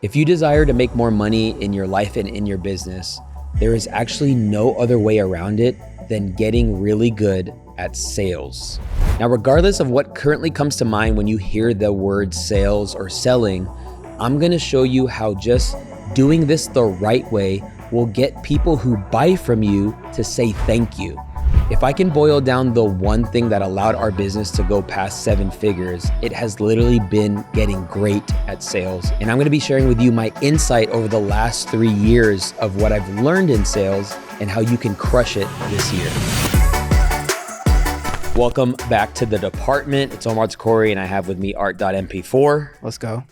If you desire to make more money in your life and in your business, there is actually no other way around it than getting really good at sales. Now, regardless of what currently comes to mind when you hear the word sales or selling, I'm gonna show you how just doing this the right way will get people who buy from you to say thank you. If I can boil down the one thing that allowed our business to go past 7 figures, it has literally been getting great at sales. And I'm gonna be sharing with you my insight over the last 3 years of what I've learned in sales and how you can crush it this year. Welcome back to the department. It's Omar and I have with me art.mp4. Let's go.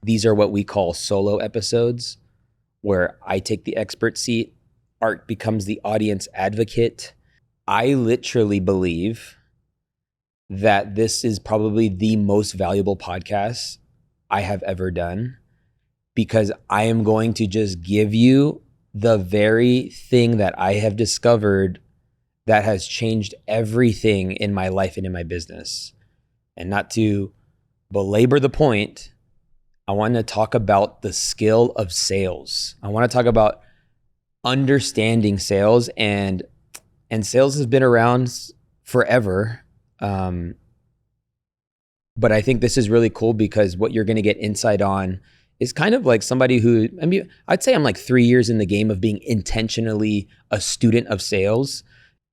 These are what we call solo episodes, where I take the expert seat, Art becomes the audience advocate. I literally believe that this is probably the most valuable podcast I have ever done, because I am going to just give you the very thing that I have discovered that has changed everything in my life and in my business. And not to belabor the point, I want to talk about the skill of sales. I want to talk about understanding sales, and sales has been around forever. But I think this is really cool because what you're going to get insight on is kind of like somebody who, I mean, I'd say I'm like 3 years in the game of being intentionally a student of sales.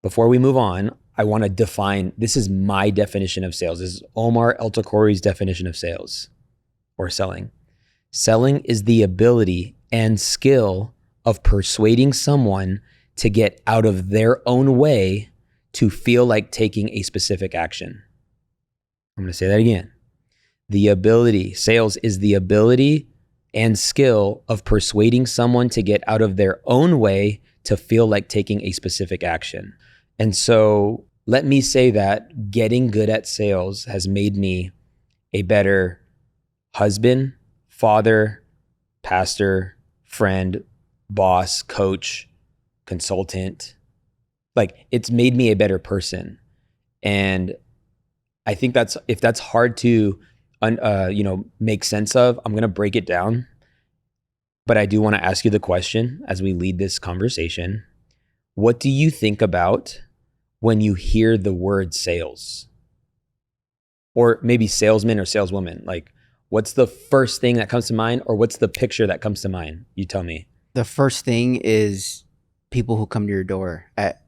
Before we move on, I want to define, this is my definition of sales. This is Omar El-Takori's definition of sales or selling. Selling is the ability and skill of persuading someone to get out of their own way to feel like taking a specific action. I'm going to say that again. Sales is the ability and skill of persuading someone to get out of their own way to feel like taking a specific action. And so let me say that getting good at sales has made me a better husband, father, pastor, friend, boss, coach, consultant. Like, it's made me a better person. And I think if that's hard to make sense of, I'm going to break it down. But I do want to ask you the question as we lead this conversation. What do you think about when you hear the word sales? Or maybe salesman or saleswoman? Like, what's the first thing that comes to mind, or what's the picture that comes to mind? You tell me. The first thing is people who come to your door at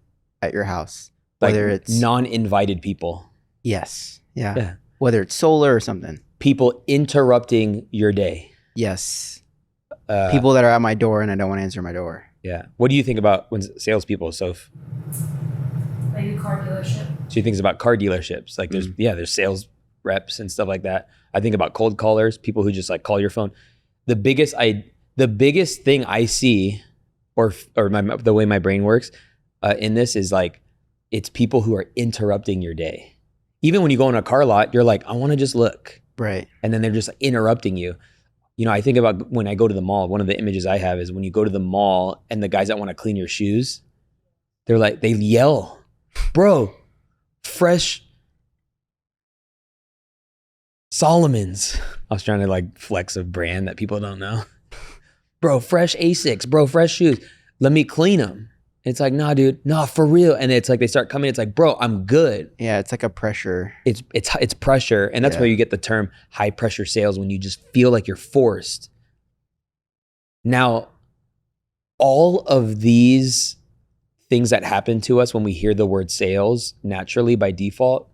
your house. Like, whether it's non-invited people. Yes. Yeah. Whether it's solar or something. People interrupting your day. Yes. People that are at my door and I don't want to answer my door. Yeah. What do you think about when salespeople? Maybe car dealership. So you think about car dealerships. Like there's sales reps and stuff like that. I think about cold callers, people who just like call your phone. The biggest thing I see, or the way my brain works in this is like, it's people who are interrupting your day. Even when you go in a car lot, you're like, I want to just look. Right. And then they're just interrupting you. You know, I think about when I go to the mall, one of the images I have is when you go to the mall and the guys that want to clean your shoes, they're like, they yell, bro, fresh Solomon's. I was trying to like flex a brand that people don't know. Bro, fresh Asics, bro, fresh shoes. Let me clean them. It's like, nah, dude, nah, for real. And it's like, they start coming. It's like, bro, I'm good. Yeah, it's like a pressure. It's pressure. And that's where you get the term high pressure sales, when you just feel like you're forced. Now, all of these things that happen to us when we hear the word sales naturally by default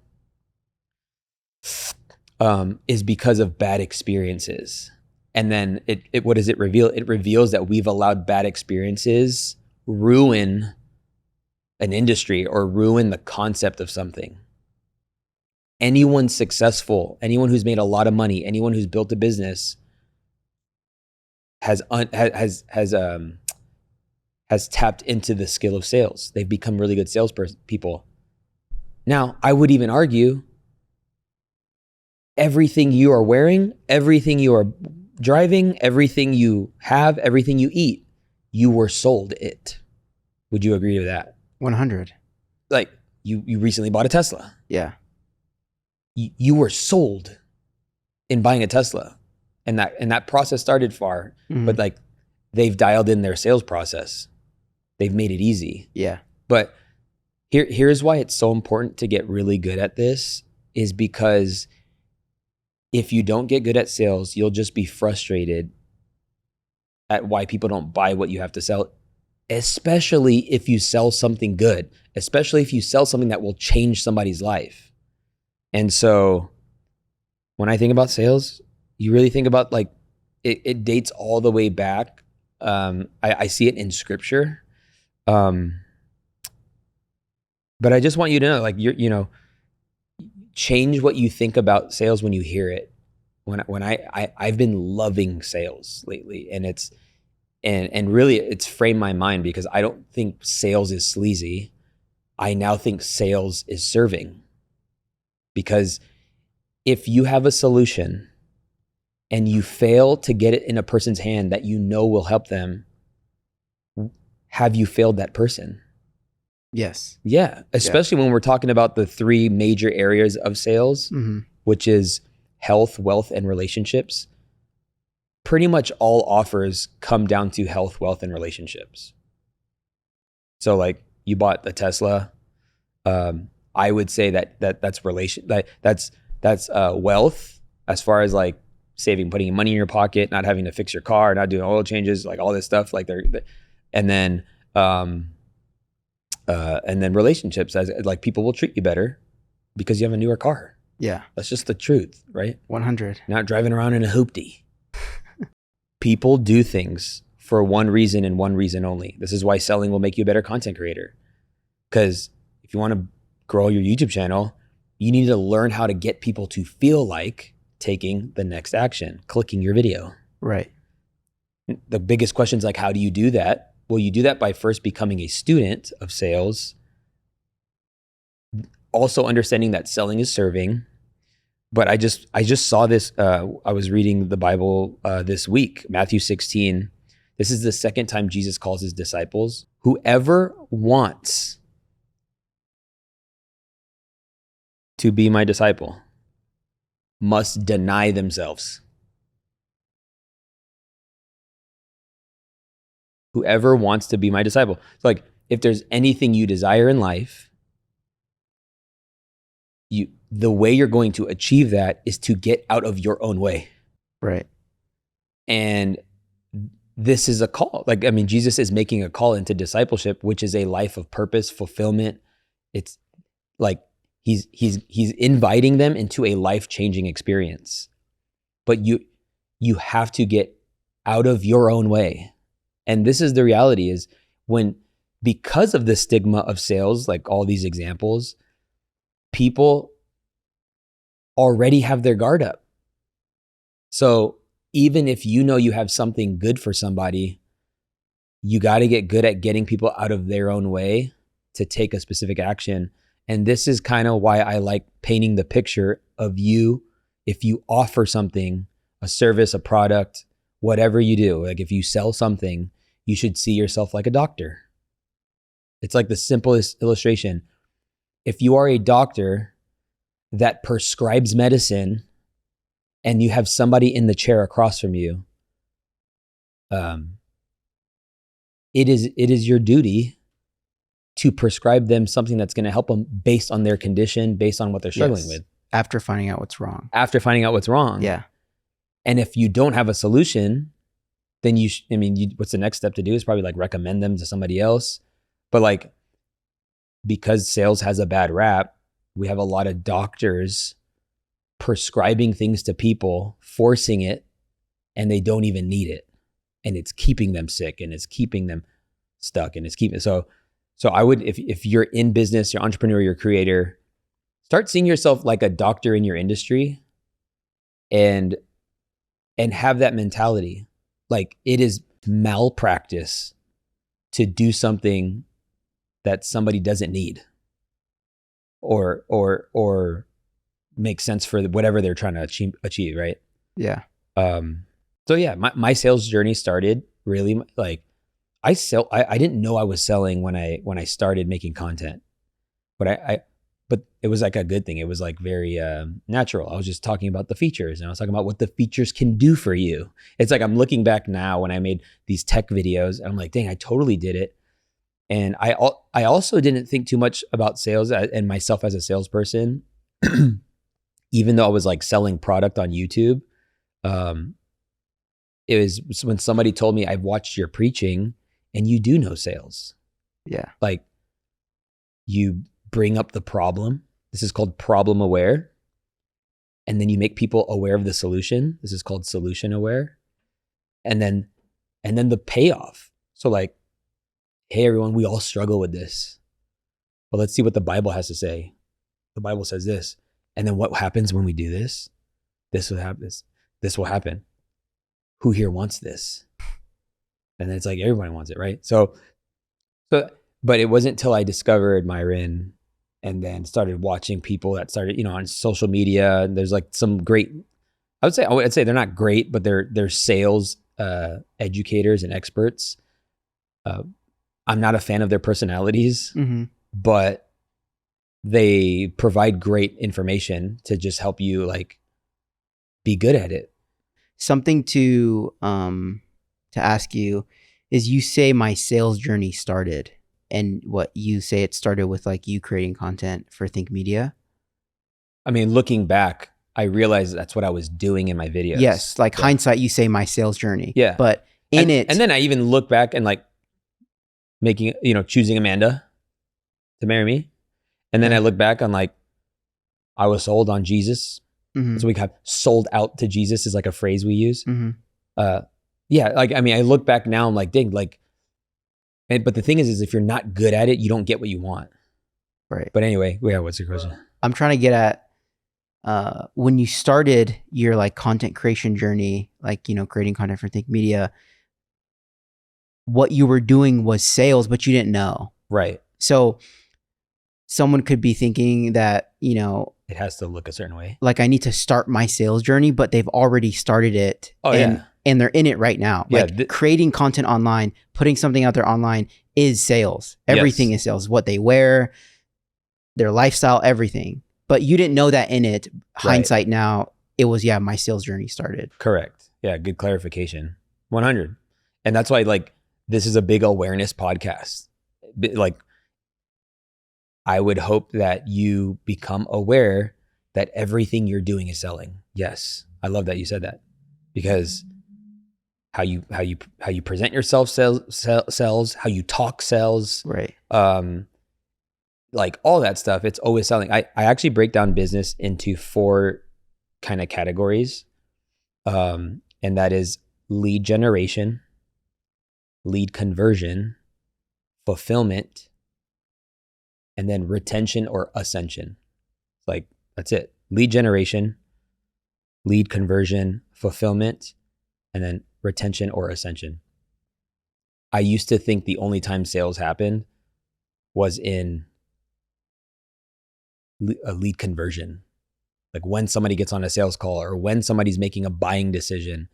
is because of bad experiences. And then what does it reveal? It reveals that we've allowed bad experiences ruin an industry or ruin the concept of something. Anyone successful, anyone who's made a lot of money, anyone who's built a business has tapped into the skill of sales. They've become really good salespeople. Now, I would even argue everything you are wearing, everything you are driving, everything you have, everything you eat, you were sold it. Would you agree to that? 100. Like, you recently bought a Tesla. Yeah. You were sold in buying a Tesla. and that process started far, Mhm. but like they've dialed in their sales process. They've made it easy. Yeah. But here's why it's so important to get really good at this, is because if you don't get good at sales, you'll just be frustrated at why people don't buy what you have to sell, especially if you sell something good, especially if you sell something that will change somebody's life. And so when I think about sales, you really think about like, it dates all the way back. I see it in scripture. But I just want you to know, like, change what you think about sales when you hear it. When I've been loving sales lately, and and really it's framed my mind, because I don't think sales is sleazy. I now think sales is serving. Because if you have a solution and you fail to get it in a person's hand that you know will help them, have you failed that person? Yes. Yeah, especially when we're talking about the three major areas of sales, Mhm. which is health, wealth, and relationships. Pretty much all offers come down to health, wealth, and relationships. So like you bought a Tesla, I would say that's wealth, as far as like saving, putting money in your pocket, not having to fix your car, not doing oil changes, like all this stuff. Like and then relationships, as like people will treat you better because you have a newer car. Yeah. That's just the truth, right? 100. Not driving around in a hoopty. People do things for one reason and one reason only. This is why selling will make you a better content creator. Because if you want to grow your YouTube channel, you need to learn how to get people to feel like taking the next action, clicking your video. Right. The biggest question is like, how do you do that? Well, you do that by first becoming a student of sales, also understanding that selling is serving. But I just saw this. I was reading the Bible this week, Matthew 16. This is the second time Jesus calls his disciples. Whoever wants to be my disciple must deny themselves. Whoever wants to be my disciple. It's like, if there's anything you desire in life, the way you're going to achieve that is to get out of your own way. Right. And this is a call. Like, I mean, Jesus is making a call into discipleship, which is a life of purpose, fulfillment. It's like he's inviting them into a life-changing experience. But you have to get out of your own way. And this is the reality, is because of the stigma of sales, like all these examples, people already have their guard up. So even if you know you have something good for somebody, you got to get good at getting people out of their own way to take a specific action. And this is kind of why I like painting the picture of you. If you offer something, a service, a product, whatever you do, like if you sell something, you should see yourself like a doctor. It's like the simplest illustration. If you are a doctor that prescribes medicine and you have somebody in the chair across from you, it is your duty to prescribe them something that's going to help them based on their condition, based on what they're struggling with. After finding out what's wrong. After finding out what's wrong. Yeah. And if you don't have a solution, then what's the next step to do is probably like recommend them to somebody else. But like, because sales has a bad rap, we have a lot of doctors prescribing things to people, forcing it, and they don't even need it. And it's keeping them sick, and it's keeping them stuck, and it's keeping, so I would, if you're in business, you're an entrepreneur, you're a creator, start seeing yourself like a doctor in your industry, and have that mentality. Like, it is malpractice to do something that somebody doesn't need or make sense for whatever they're trying to achieve, right? Yeah. So yeah, my sales journey started really like I didn't know I was selling when I started making content, but but it was like a good thing. It was like very natural. I was just talking about the features, and I was talking about what the features can do for you. It's like I'm looking back now when I made these tech videos, and I'm like, dang, I totally did it. And I also didn't think too much about sales and myself as a salesperson, even though I was like selling product on YouTube. It was when somebody told me, I've watched your preaching and you do know sales. Yeah. Like, you bring up the problem. This is called problem aware. And then you make people aware of the solution. This is called solution aware. And then the payoff. So like, hey everyone, we all struggle with this. But let's see what the Bible has to say. The Bible says this. And then what happens when we do this? This will happen. This will happen. Who here wants this? And then it's like everybody wants it, right? So but it wasn't until I discovered Myron and then started watching people that started, on social media. And there's like some great, I'd say they're not great, but they're sales educators and experts. I'm not a fan of their personalities, but they provide great information to just help you like be good at it. Something to ask you is, you say my sales journey started, and what you say it started with like you creating content for Think Media. I mean, looking back, I realized that's what I was doing in my videos. Yes, like hindsight, you say my sales journey. Yeah, but and then I even look back and like making, choosing Amanda to marry me, and then I look back on like I was sold on Jesus. So we have sold out to Jesus is like a phrase we use. Yeah, like, I mean, I look back now, I'm like, dang, like, but the thing is if you're not good at it, you don't get what you want. Right. But anyway, yeah, what's your question? I'm trying to get at when you started your like content creation journey, like, creating content for Think Media, what you were doing was sales, but you didn't know. Right. So someone could be thinking that, it has to look a certain way. Like, I need to start my sales journey, but they've already started it. Oh, yeah. And they're in it right now. Yeah, like creating content online, putting something out there online is sales. Everything is sales. What they wear, their lifestyle, everything. But you didn't know that in it. Hindsight now, it was, my sales journey started. Correct. Yeah, good clarification. 100. And that's why, like, this is a big awareness podcast. Like, I would hope that you become aware that everything you're doing is selling. Yes. I love that you said that, because how you present yourself sells, how you talk sells. Right. Like all that stuff, it's always selling. I actually break down business into 4 kind of categories. And that is lead generation, lead conversion, fulfillment, and then retention or ascension. Like, that's it. Lead generation, lead conversion, fulfillment, and then retention or ascension. I used to think the only time sales happened was in a lead conversion. Like when somebody gets on a sales call or when somebody's making a buying decision.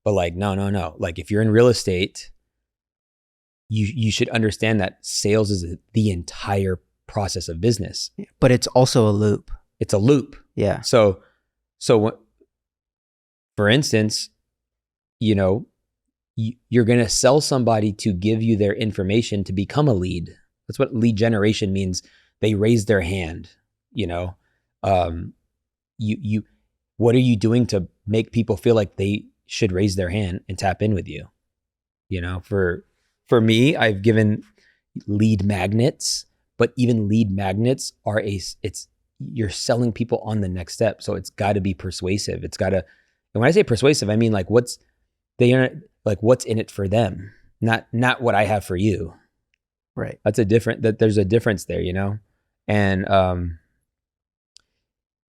But like, no. Like if you're in real estate, you should understand that sales is the entire process of business. But it's also a loop. It's a loop. Yeah. So for instance, you're going to sell somebody to give you their information to become a lead. That's what lead generation means. They raise their hand, what are you doing to make people feel like they should raise their hand and tap in with you? For me, I've given lead magnets, but even lead magnets are you're selling people on the next step. So it's got to be persuasive. And when I say persuasive, I mean like what's in it for them, not what I have for you. Right. There's a difference there, and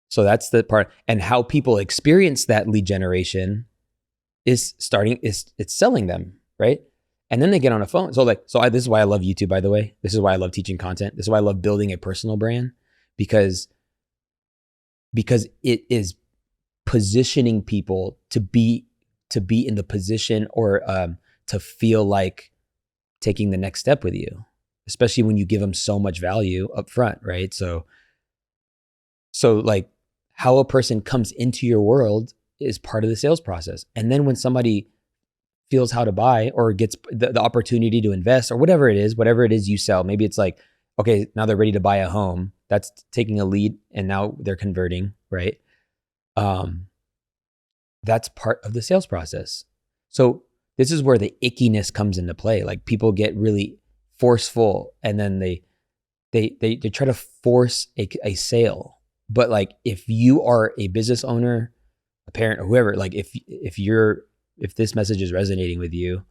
so that's the part. And how people experience that lead generation is it's selling them, right? And then they get on a phone. This is why I love YouTube, by the way. This is why I love teaching content. This is why I love building a personal brand, because it is positioning people to be in the position or to feel like taking the next step with you, especially when you give them so much value up front, right? So So like how a person comes into your world is part of the sales process. And then when somebody feels how to buy or gets the opportunity to invest or whatever it is you sell, maybe it's like, okay, now they're ready to buy a home. That's taking a lead and now they're converting, right? That's part of the sales process. So this is where the ickiness comes into play. Like people get really forceful and then they try to force a sale. But like if you are a business owner, a parent or whoever, like if this message is resonating with you,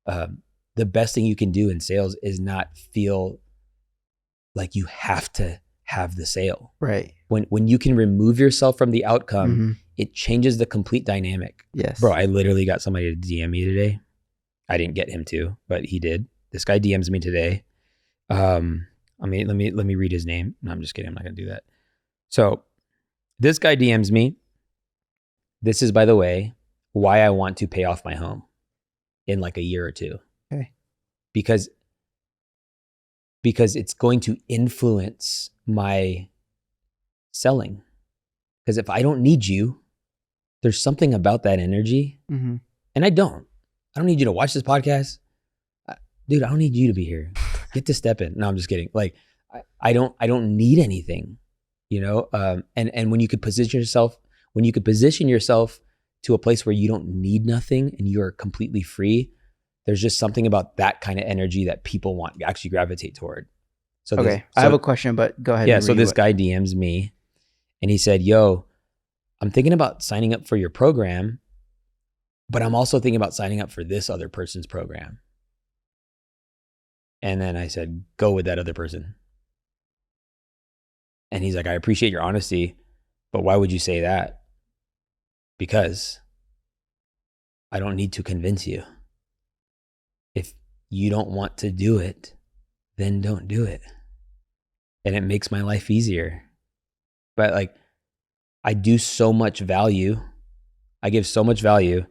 the best thing you can do in sales is not feel like you have to have the sale. Right. When you can remove yourself from the outcome, Mm-hmm. it changes the complete dynamic. Yes. Bro, I literally got somebody to DM me today. I didn't get him to, but he did. This guy DMs me today. I mean, let me read his name. No, I'm just kidding. I'm not going to do that. So this guy DMs me. This is, by the way, why I want to pay off my home in like a year or two. Okay. Because it's going to influence my selling. Because if I don't need you, there's something about that energy. Mm-hmm. And I don't need you to watch this podcast. Dude, I don't need you to be here. Get to step in. No, I'm just kidding. Like I don't need anything, you know? And when you could position yourself to a place where you don't need nothing and you're completely free, there's just something about that kind of energy that people actually gravitate toward. So okay. I have a question, but go ahead. Yeah. So this guy DMs me and he said, yo, I'm thinking about signing up for your program, but I'm also thinking about signing up for this other person's program. And then I said, go with that other person. And he's like, I appreciate your honesty, but why would you say that? Because I don't need to convince you. If you don't want to do it, then don't do it. And it makes my life easier. But like, I do so much value. I give so much value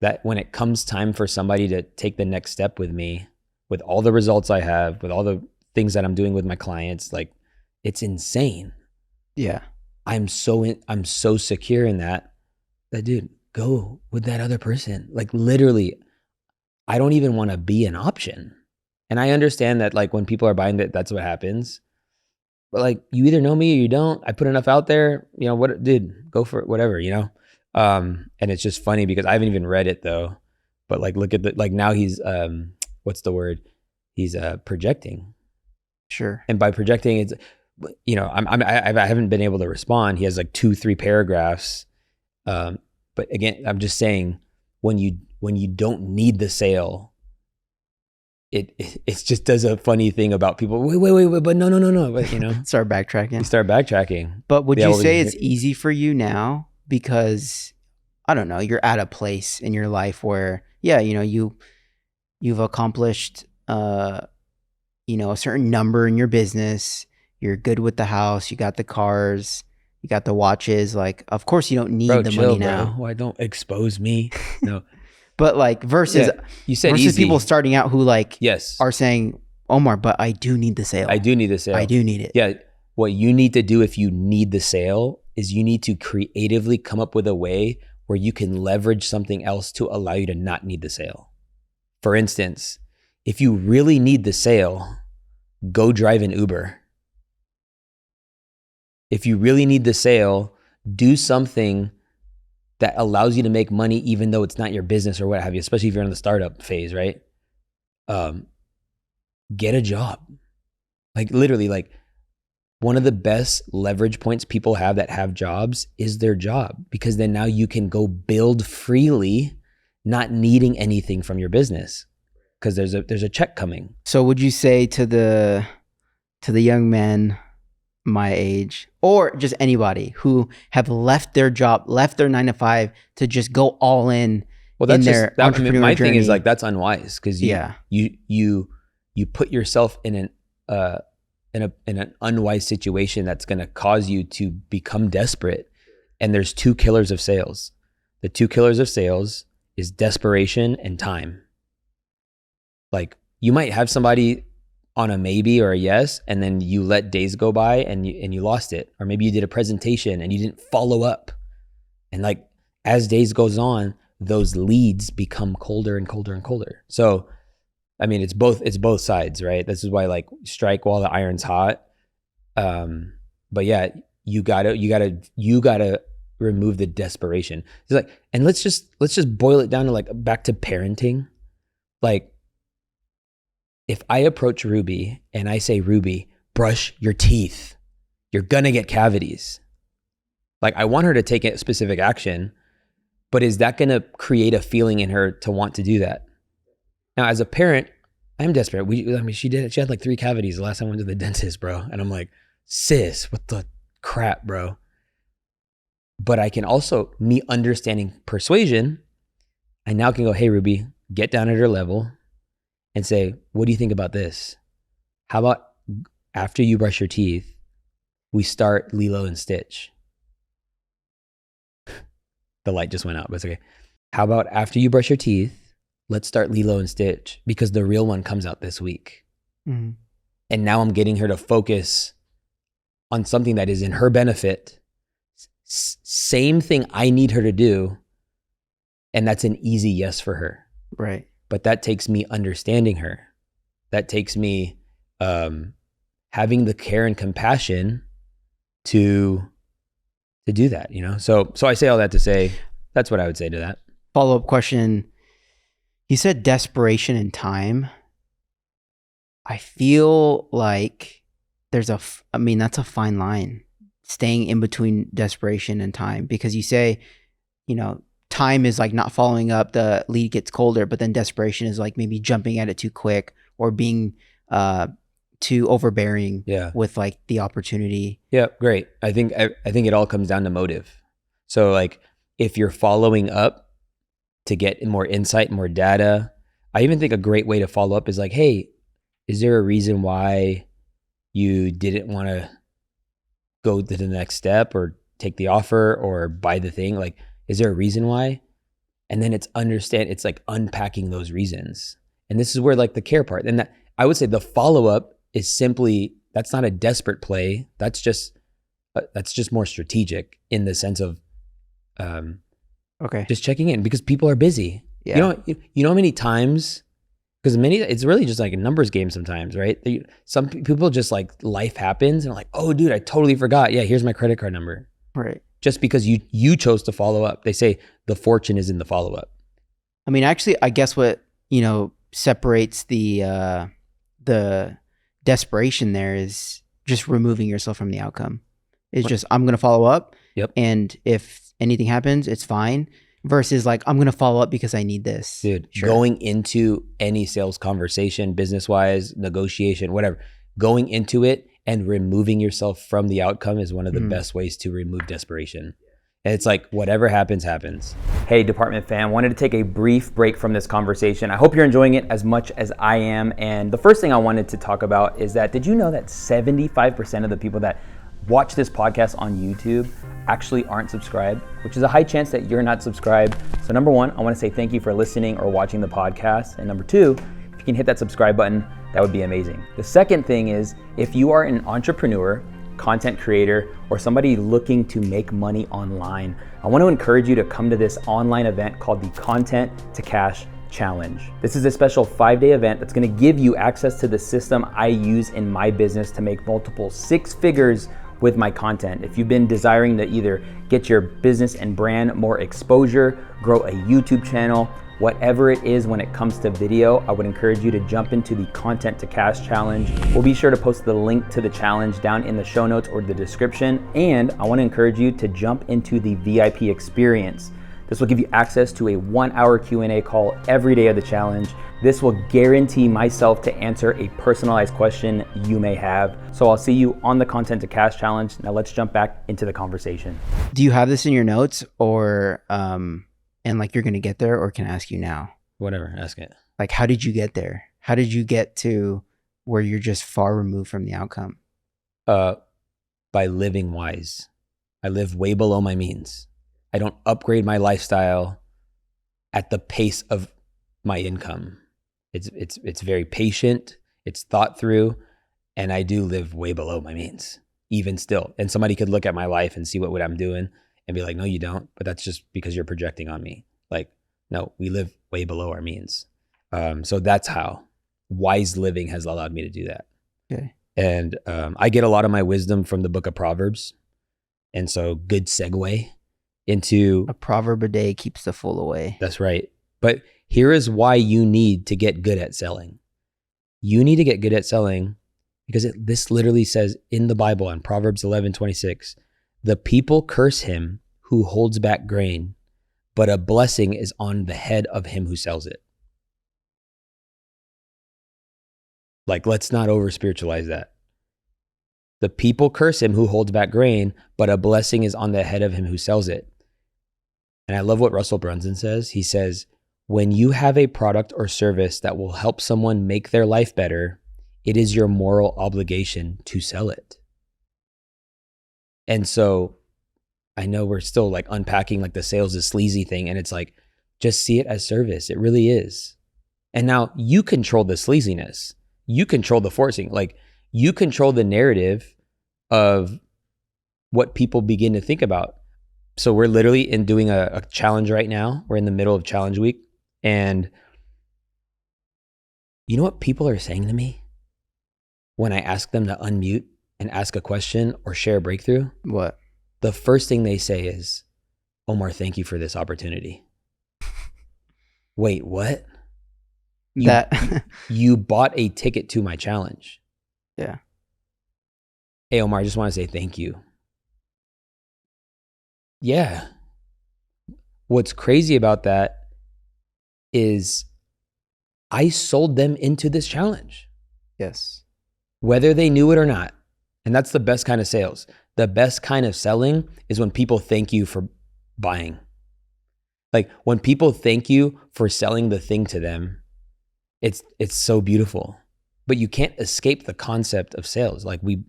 that when it comes time for somebody to take the next step with me, with all the results I have, with all the things that I'm doing with my clients, like it's insane. Yeah. I'm so secure in that dude, go with that other person. Like literally, I don't even want to be an option. And I understand that like when people are buying that's what happens. But like you either know me or you don't. I put enough out there, you know, what, dude, go for it, whatever, you know? And it's just funny because I haven't even read it though. But like, look at like now he's, what's the word? He's projecting. Sure. And by projecting, it's, you know, I haven't been able to respond. He has like 2-3 paragraphs. But again, I'm just saying when you don't need the sale, it just does a funny thing about people. Wait, but no, but you know, Start backtracking. you start backtracking. But would you say it's easy for you now because I don't know, you're at a place in your life where, yeah, you know, you've accomplished, you know, a certain number in your business. You're good with the house. You got the cars. You got the watches. Like, of course, you don't need the money now. Why don't expose me? No. But like versus you said versus easy. people starting out who like yes are saying, Omar, but I do need the sale. I do need the sale. I do need it. Yeah. What you need to do if you need the sale is you need to creatively come up with a way where you can leverage something else to allow you to not need the sale. For instance, if you really need the sale, go drive an Uber. If you really need the sale, do something that allows you to make money even though it's not your business or what have you, especially if you're in the startup phase, right? Get a job. Like literally, like one of the best leverage points people have that have jobs is their job, because then now you can go build freely, not needing anything from your business because there's a check coming. So would you say to the young men my age, or just anybody who have left their job, left their 9 to 5 to just go all in their entrepreneur my journey? thing is like that's unwise because you put yourself in an unwise situation that's going to cause you to become desperate. And there's 2 killers of sales. The 2 killers of sales is desperation and time. Like you might have somebody on a maybe or a yes, and then you let days go by and you lost it. Or maybe you did a presentation and you didn't follow up. And like as days goes on, those leads become colder and colder and colder. So I mean, it's both sides, right? This is why like strike while the iron's hot. But yeah, you gotta remove the desperation. It's like, and let's just boil it down to like back to parenting. Like if I approach Ruby and I say, Ruby, brush your teeth, you're gonna get cavities. Like I want her to take a specific action, but is that gonna create a feeling in her to want to do that? Now, as a parent, I'm desperate. She had like 3 cavities the last time I went to the dentist, bro. And I'm like, sis, what the crap, bro? But I can also, me understanding persuasion, I now can go, hey, Ruby, get down at her level and say, what do you think about this? How about after you brush your teeth, we start Lilo and Stitch? The light just went out, but it's okay. How about after you brush your teeth, let's start Lilo and Stitch because the real one comes out this week. Mm-hmm. And now I'm getting her to focus on something that is in her benefit. Same thing I need her to do. And that's an easy yes for her. Right. But that takes me understanding her. That takes me having the care and compassion to do that, you know? So I say all that to say, that's what I would say to that. Follow-up question. You said desperation and time. I feel like that's a fine line, staying in between desperation and time, because you say, you know, time is like not following up, the lead gets colder, but then desperation is like maybe jumping at it too quick or being too overbearing with like the opportunity. Yeah, great. I think it all comes down to motive. So like if you're following up to get more insight, more data, I even think a great way to follow up is like, hey, is there a reason why you didn't want to go to the next step or take the offer or buy the thing? Like, is there a reason why? And then it's like unpacking those reasons. And this is where like the care part, and that I would say the follow-up is simply, that's not a desperate play. That's just more strategic in the sense of just checking in because people are busy. Yeah. You know how many times, because it's really just like a numbers game sometimes, right? Some people just like life happens and like, oh dude, I totally forgot. Yeah, here's my credit card number. Right. Just because you chose to follow up. They say the fortune is in the follow-up. I mean, actually, I guess what, separates the desperation there is just removing yourself from the outcome. It's just, I'm going to follow up. Yep. And if anything happens, it's fine. Versus like, I'm going to follow up because I need this. Dude, going into any sales conversation, business-wise, negotiation, whatever, going into it and removing yourself from the outcome is one of the best ways to remove desperation. And it's like, whatever happens, happens. Hey, department fam, wanted to take a brief break from this conversation. I hope you're enjoying it as much as I am. And the first thing I wanted to talk about is that, did you know that 75% of the people that watch this podcast on YouTube actually aren't subscribed, which is a high chance that you're not subscribed. So number one, I want to say thank you for listening or watching the podcast. And number two, if you can hit that subscribe button, that would be amazing. The second thing is, if you are an entrepreneur, content creator, or somebody looking to make money online, I want to encourage you to come to this online event called the Content to Cash Challenge. This is a special 5-day event that's going to give you access to the system I use in my business to make multiple 6 figures with my content. If you've been desiring to either get your business and brand more exposure, grow a YouTube channel, whatever it is when it comes to video, I would encourage you to jump into the Content to Cash Challenge. We'll be sure to post the link to the challenge down in the show notes or the description. And I want to encourage you to jump into the VIP experience. This will give you access to a 1-hour Q&A call every day of the challenge. This will guarantee myself to answer a personalized question you may have. So I'll see you on the Content to Cash Challenge. Now let's jump back into the conversation. Do you have this in your notes or, and like you're going to get there, or can I ask you now? Whatever, ask it. Like, how did you get there? How did you get to where you're just far removed from the outcome? By living wise. I live way below my means. I don't upgrade my lifestyle at the pace of my income. It's very patient. It's thought through, and I do live way below my means, even still. And somebody could look at my life and see what I'm doing and be like, no, you don't. But that's just because you're projecting on me. Like, no, we live way below our means. So that's how wise living has allowed me to do that. Okay. And I get a lot of my wisdom from the book of Proverbs. And so good segue into... A proverb a day keeps the fool away. That's right. But here is why you need to get good at selling. You need to get good at selling because this literally says in the Bible in Proverbs 11:26, the people curse him who holds back grain, but a blessing is on the head of him who sells it. Like, let's not over spiritualize that. The people curse him who holds back grain, but a blessing is on the head of him who sells it. And I love what Russell Brunson says. He says, when you have a product or service that will help someone make their life better, it is your moral obligation to sell it. And so I know we're still like unpacking like the sales is sleazy thing. And it's like, just see it as service. It really is. And now you control the sleaziness. You control the forcing. Like you control the narrative of what people begin to think about. So we're literally in doing a challenge right now. We're in the middle of challenge week. And you know what people are saying to me when I ask them to unmute and ask a question or share a breakthrough? What? The first thing they say is, Omar, thank you for this opportunity. Wait, what? You bought a ticket to my challenge. Yeah. Hey, Omar, I just want to say thank you. Yeah. What's crazy about that is I sold them into this challenge. Yes. Whether they knew it or not. And that's the best kind of sales. The best kind of selling is when people thank you for buying. Like when people thank you for selling the thing to them, it's so beautiful. But you can't escape the concept of sales. Like we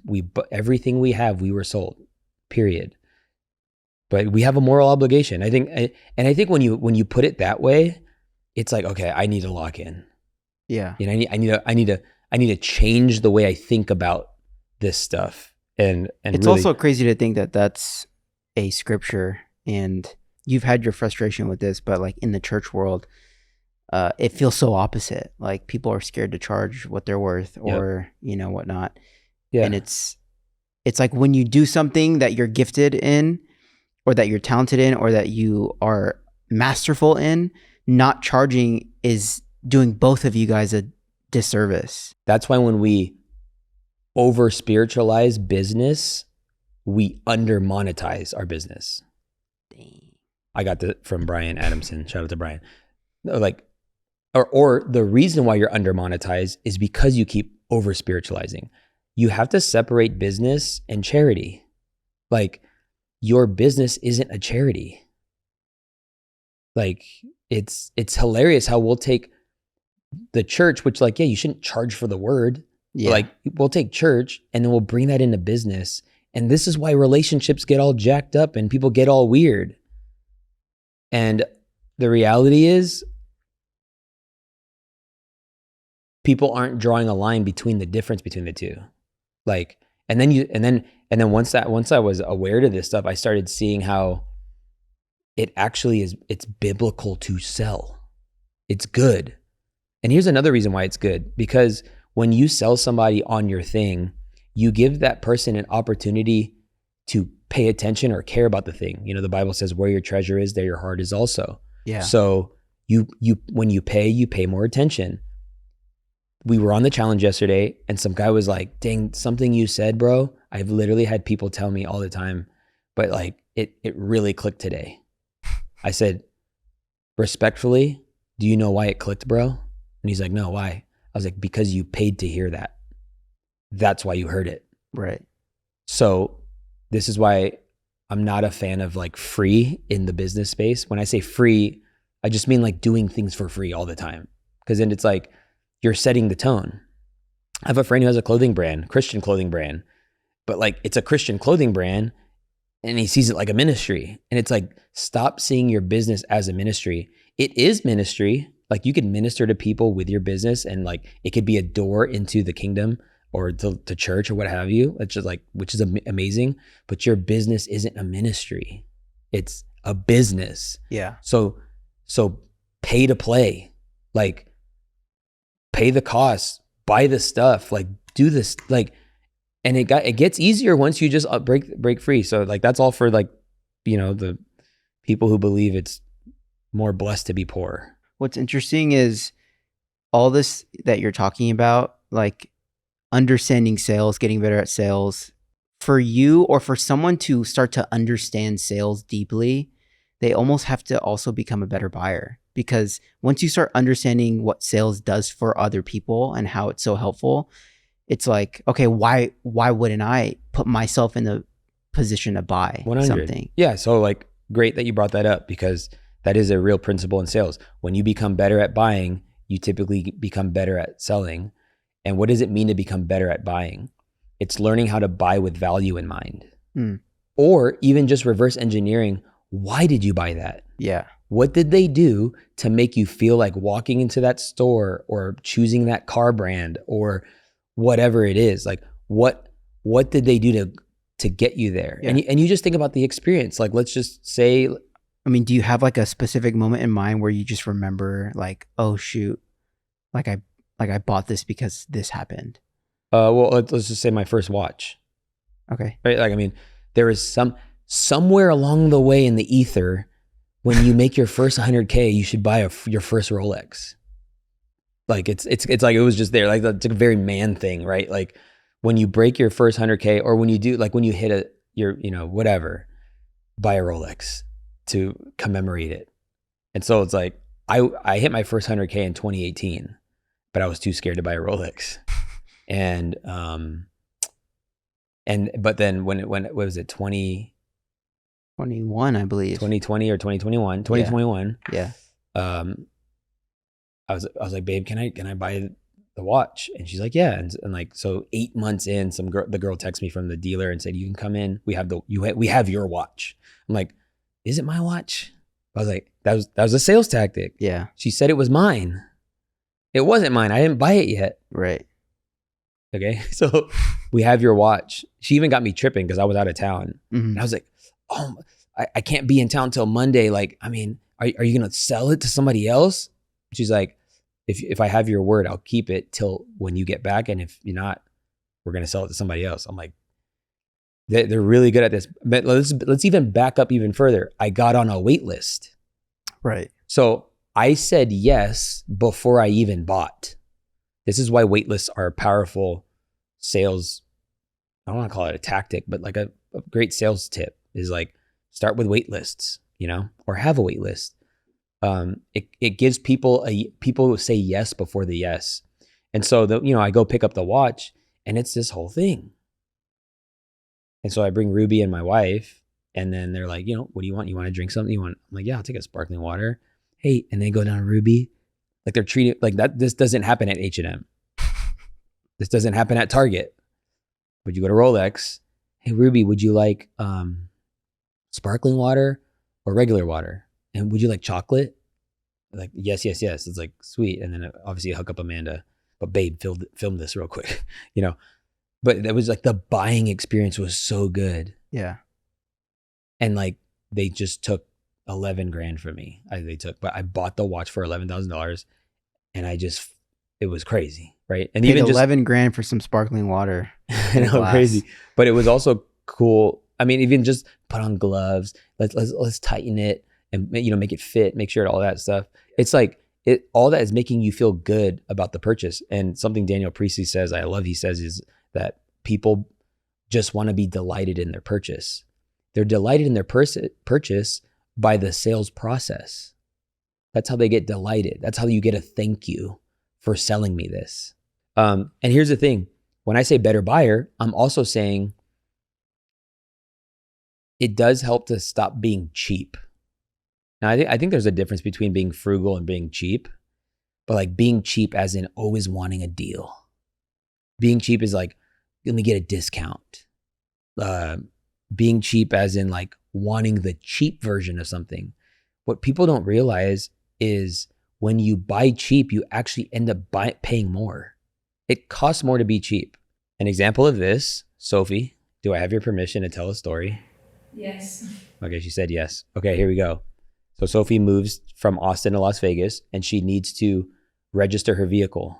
everything we have, we were sold. Period. But we have a moral obligation. I think when you put it that way, it's like, okay, I need to lock in. Yeah. You know, I need to change the way I think about this stuff. And it's really, also crazy to think that that's a scripture, and you've had your frustration with this, but like in the church world, it feels so opposite. Like people are scared to charge what they're worth, or you know whatnot. Yeah. And it's like when you do something that you're gifted in, or that you're talented in, or that you are masterful in, not charging is doing both of you guys a disservice. That's why when we over spiritualize business, we under monetize our business. Dang. I got that from Brian Adamson. Shout out to Brian. Like, or the reason why you're under monetized is because you keep over spiritualizing. You have to separate business and charity. Like, your business isn't a charity. Like, it's hilarious how we'll take the church, which like, yeah, you shouldn't charge for the word. Yeah. Like we'll take church and then we'll bring that into business. And this is why relationships get all jacked up and people get all weird. And the reality is people aren't drawing a line between the difference between the two. Like, and then once I was aware to this stuff, I started seeing how it actually is, it's biblical to sell. It's good. And here's another reason why it's good, because when you sell somebody on your thing, you give that person an opportunity to pay attention or care about the thing. You know, the Bible says where your treasure is, there your heart is also. Yeah. So you when you pay more attention. We were on the challenge yesterday and some guy was like, dang, something you said, bro. I've literally had people tell me all the time, but like it really clicked today. I said, respectfully, do you know why it clicked, bro? And he's like, no, why? I was like, because you paid to hear that. That's why you heard it. Right. So this is why I'm not a fan of like free in the business space. When I say free, I just mean like doing things for free all the time. Because then it's like you're setting the tone. I have a friend who has a clothing brand, Christian clothing brand, but like it's a Christian clothing brand and he sees it like a ministry. And it's like, stop seeing your business as a ministry. It is ministry. Like you can minister to people with your business, and like it could be a door into the kingdom or to church or what have you. It's just like, which is amazing, but your business isn't a ministry. It's a business. Yeah. So pay to play, like pay the costs, buy the stuff, like do this, like, and it gets easier once you just break free. So like, that's all for like, the people who believe it's more blessed to be poor. What's interesting is all this that you're talking about, like understanding sales, getting better at sales, for you or for someone to start to understand sales deeply, they almost have to also become a better buyer. Because once you start understanding what sales does for other people and how it's so helpful, it's like, okay, why wouldn't I put myself in the position to buy 100. something? Yeah. So like, great that you brought that up, because that is a real principle in sales. When you become better at buying, you typically become better at selling. And what does it mean to become better at buying? It's learning how to buy with value in mind. Or even just reverse engineering. Why did you buy that? Yeah. What did they do to make you feel like walking into that store or choosing that car brand or whatever it is? Like what did they do to get you there? Yeah. And you just think about the experience. Like, let's just say, I mean, do you have like a specific moment in mind where you just remember like, oh shoot, like I bought this because this happened? well, let's just say my first watch, Okay. right? Like, I mean, there is somewhere along the way in the ether, when you make your first 100K, you should buy your first Rolex. Like it's like, it was just there. Like it's a very man thing, right? Like when you break your first 100K, or when you do, like when you hit your, whatever, buy a Rolex to commemorate it. And so it's like, I hit my first 100K in 2018, but I was too scared to buy a Rolex. But then when what was it, 21, I believe. 2020 or 2021. Yeah. I was like, babe, can I buy the watch? And she's like, yeah. And like, so 8 months in, the girl texted me from the dealer and said, you can come in. We have your watch. I'm like, is it my watch? I was like, that was a sales tactic. Yeah. She said it was mine. It wasn't mine. I didn't buy it yet. Right. Okay. So we have your watch. She even got me tripping because I was out of town. Mm-hmm. And I was like, oh, I can't be in town till Monday. Like, I mean, are you going to sell it to somebody else? She's like, if I have your word, I'll keep it till when you get back. And if you're not, we're going to sell it to somebody else. I'm like, they're really good at this. But let's even back up even further. I got on a wait list. Right. So I said yes before I even bought. This is why wait lists are a powerful sales. I don't want to call it a tactic, but like a great sales tip is like, start with wait lists, or have a wait list. It gives people who say yes before the yes. And so I go pick up the watch and it's this whole thing. And so I bring Ruby and my wife, and then they're like, what do you want? You want to drink something? I'm like, yeah, I'll take a sparkling water. Hey, and they go down to Ruby. Like they're treating like that. This doesn't happen at H&M. This doesn't happen at Target. Would you go to Rolex? Hey, Ruby, would you like sparkling water or regular water? And would you like chocolate? Like, yes. It's like, sweet. And then obviously I hook up Amanda, but babe, film this real quick, But it was like the buying experience was so good. Yeah. And like, they just took 11 grand from me. But I bought the watch for $11,000 and it was crazy. Right. And Paid even 11 grand for some sparkling water. I know, crazy, but it was also cool. I mean, even just put on gloves, let's tighten it and, make it fit, make sure all that stuff. It's like all that is making you feel good about the purchase. And something Daniel Priestley says, he says is that people just want to be delighted in their purchase. They're delighted in their purchase by the sales process. That's how they get delighted. That's how you get a thank you for selling me this. And here's the thing. When I say better buyer, I'm also saying it does help to stop being cheap. Now, I think there's a difference between being frugal and being cheap, but like being cheap as in always wanting a deal. Being cheap is like, let me get a discount. Being cheap as in like wanting the cheap version of something. What people don't realize is when you buy cheap, you actually end up paying more. It costs more to be cheap. An example of this, Sophie, do I have your permission to tell a story? Yes. Okay, she said yes. Okay, here we go. So Sophie moves from Austin to Las Vegas and she needs to register her vehicle.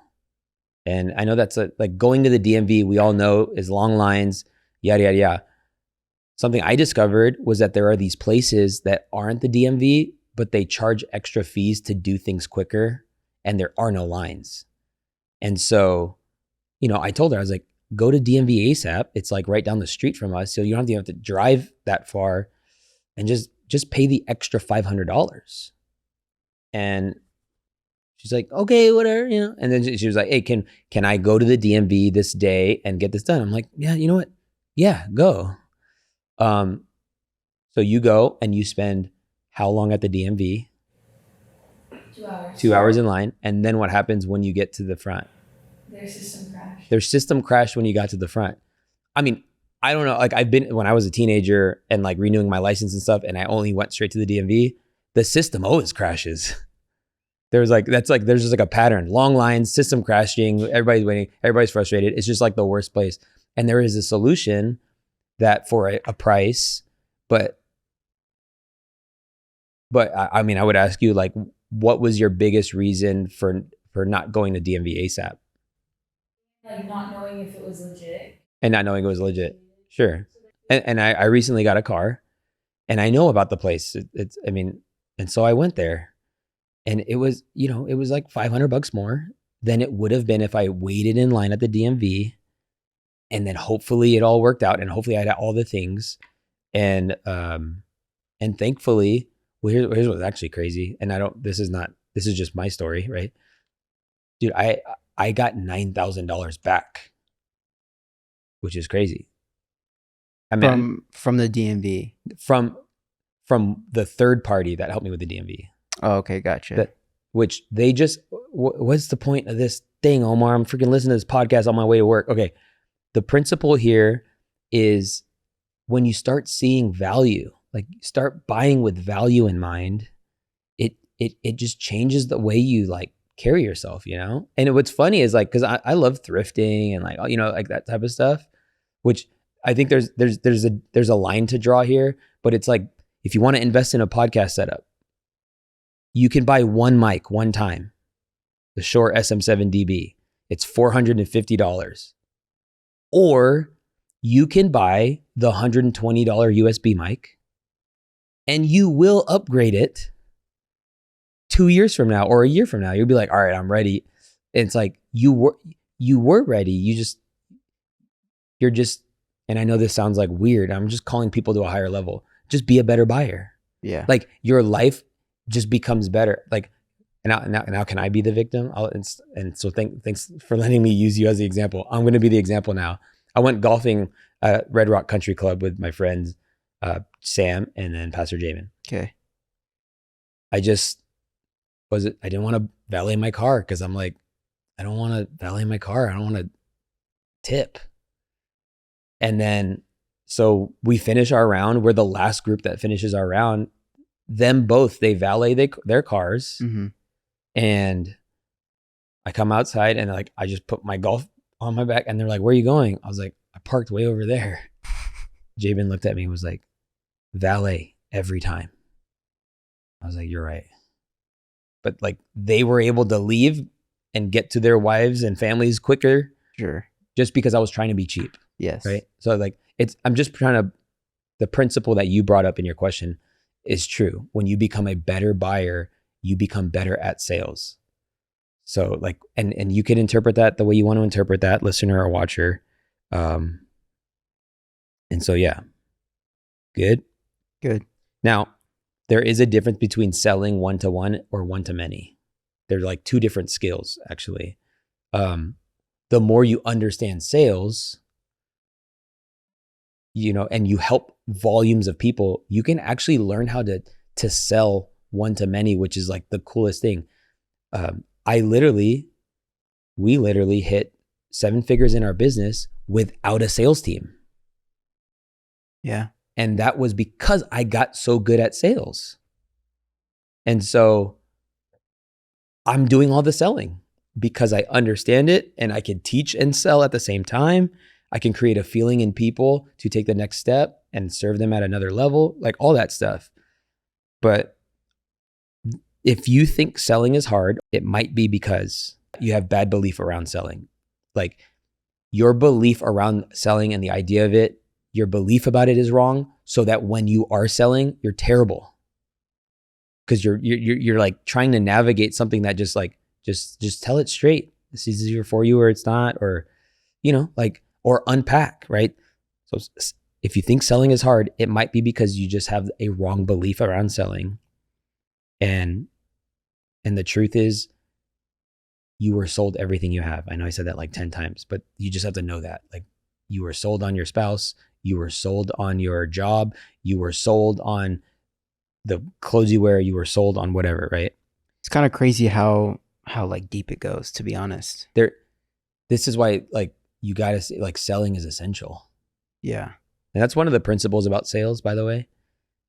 And I know that's like going to the DMV, we all know is long lines, yada, yada, yada. Something I discovered was that there are these places that aren't the DMV, but they charge extra fees to do things quicker and there are no lines. And so, I told her, I was like, go to DMV ASAP. It's like right down the street from us. So you don't have to drive that far and just pay the extra $500. And she's like, okay, whatever, And then she was like, hey, can I go to the DMV this day and get this done? I'm like, yeah, you know what? Yeah, go. So you go and you spend how long at the DMV? 2 hours. 2 hours in line. And then what happens when you get to the front? Their system crashed. Their system crashed when you got to the front. I mean, I don't know. Like I've been, when I was a teenager and like renewing my license and stuff, and I only went straight to the DMV, the system always crashes. There's just like a pattern, long lines, system crashing, everybody's waiting, everybody's frustrated. It's just like the worst place. And there is a solution that for a price, but I mean, I would ask you, like, what was your biggest reason for not going to DMV ASAP? Like not knowing if it was legit. And not knowing it was legit. Sure. And I recently got a car and I know about the place. And so I went there and it was, it was like $500 more than it would have been if I waited in line at the DMV. And then hopefully it all worked out and hopefully I had all the things. And thankfully, well, here's what's actually crazy. And this is just my story, right? Dude, I got $9,000 back, which is crazy. I mean, from the DMV, from the third party that helped me with the DMV. Oh, okay, gotcha. Which they just, what's the point of this thing, Omar? I'm freaking listening to this podcast on my way to work. Okay. The principle here is when you start seeing value, like start buying with value in mind, it just changes the way you like carry yourself, And what's funny is like, cause I love thrifting and like, like that type of stuff, which I think there's a line to draw here, but it's like, if you want to invest in a podcast setup, you can buy one mic one time, the Shure SM7DB. It's $450. Or you can buy the $120 USB mic and you will upgrade it 2 years from now or a year from now. You'll be like, all right, I'm ready. And it's like, you were ready. You're just, and I know this sounds like weird. I'm just calling people to a higher level. Just be a better buyer. Yeah. Like your life just becomes better. Like, now can I be the victim? So thanks for letting me use you as the example. I'm going to be the example now. I went golfing at Red Rock Country Club with my friends, Sam and then Pastor Jamin. Okay. I didn't want to valet my car because I'm like, I don't want to valet my car. I don't want to tip. And then, so we finish our round. We're the last group that finishes our round. Them both, they valet their cars. Mm-hmm. And I come outside and like, I just put my golf on my back and they're like, where are you going? I was like, I parked way over there. Jabin looked at me and was like, valet every time. I was like, you're right. But like they were able to leave and get to their wives and families quicker. Sure. Just because I was trying to be cheap. Yes. Right. So like I'm just trying to, the principle that you brought up in your question is true. When you become a better buyer, you become better at sales. So like, and you can interpret that the way you want to interpret that, listener or watcher. And so, yeah. Good. Now, there is a difference between selling one-to-one or one-to-many. They're like two different skills, actually. The more you understand sales, and you help volumes of people, you can actually learn how to sell one-to-many, which is like the coolest thing. We literally hit 7 figures in our business without a sales team. Yeah. And that was because I got so good at sales. And so I'm doing all the selling because I understand it and I can teach and sell at the same time. I can create a feeling in people to take the next step and serve them at another level, like all that stuff. But if you think selling is hard, it might be because you have bad belief around selling. Like your belief around selling and the idea of it, your belief about it is wrong, so that when you are selling, you're terrible. Because you're like trying to navigate something that just tell it straight. This is easier for you or it's not, or or unpack, right? So if you think selling is hard, it might be because you just have a wrong belief around selling. And the truth is, you were sold everything you have. I know I said that like 10 times, but you just have to know that. Like you were sold on your spouse, you were sold on your job, you were sold on the clothes you wear, you were sold on whatever, right? It's kind of crazy how like deep it goes, to be honest. This is why like you gotta say like selling is essential. Yeah. And that's one of the principles about sales, by the way.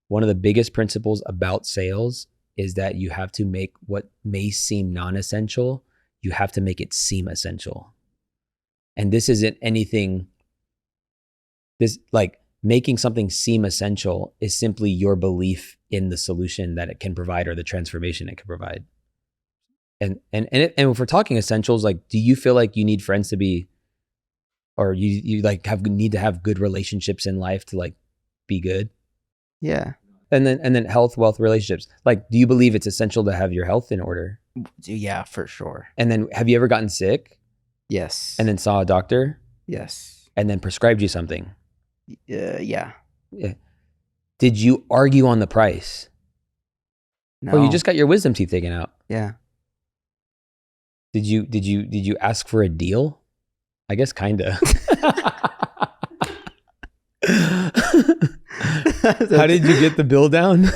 One of the biggest principles about sales is that you have to make what may seem non-essential, you have to make it seem essential. And this isn't anything, this like making something seem essential is simply your belief in the solution that it can provide or the transformation it can provide. And if we're talking essentials, like, do you feel like you need friends to be, or you like need to have good relationships in life to like be good? Yeah. And then health, wealth, relationships. Like, do you believe it's essential to have your health in order? Yeah, for sure. And then have you ever gotten sick? Yes. And then saw a doctor? Yes. And then prescribed you something? Yeah. Yeah. Did you argue on the price? No. Oh, you just got your wisdom teeth taken out. Yeah. Did you ask for a deal? I guess kinda. How did you get the bill down?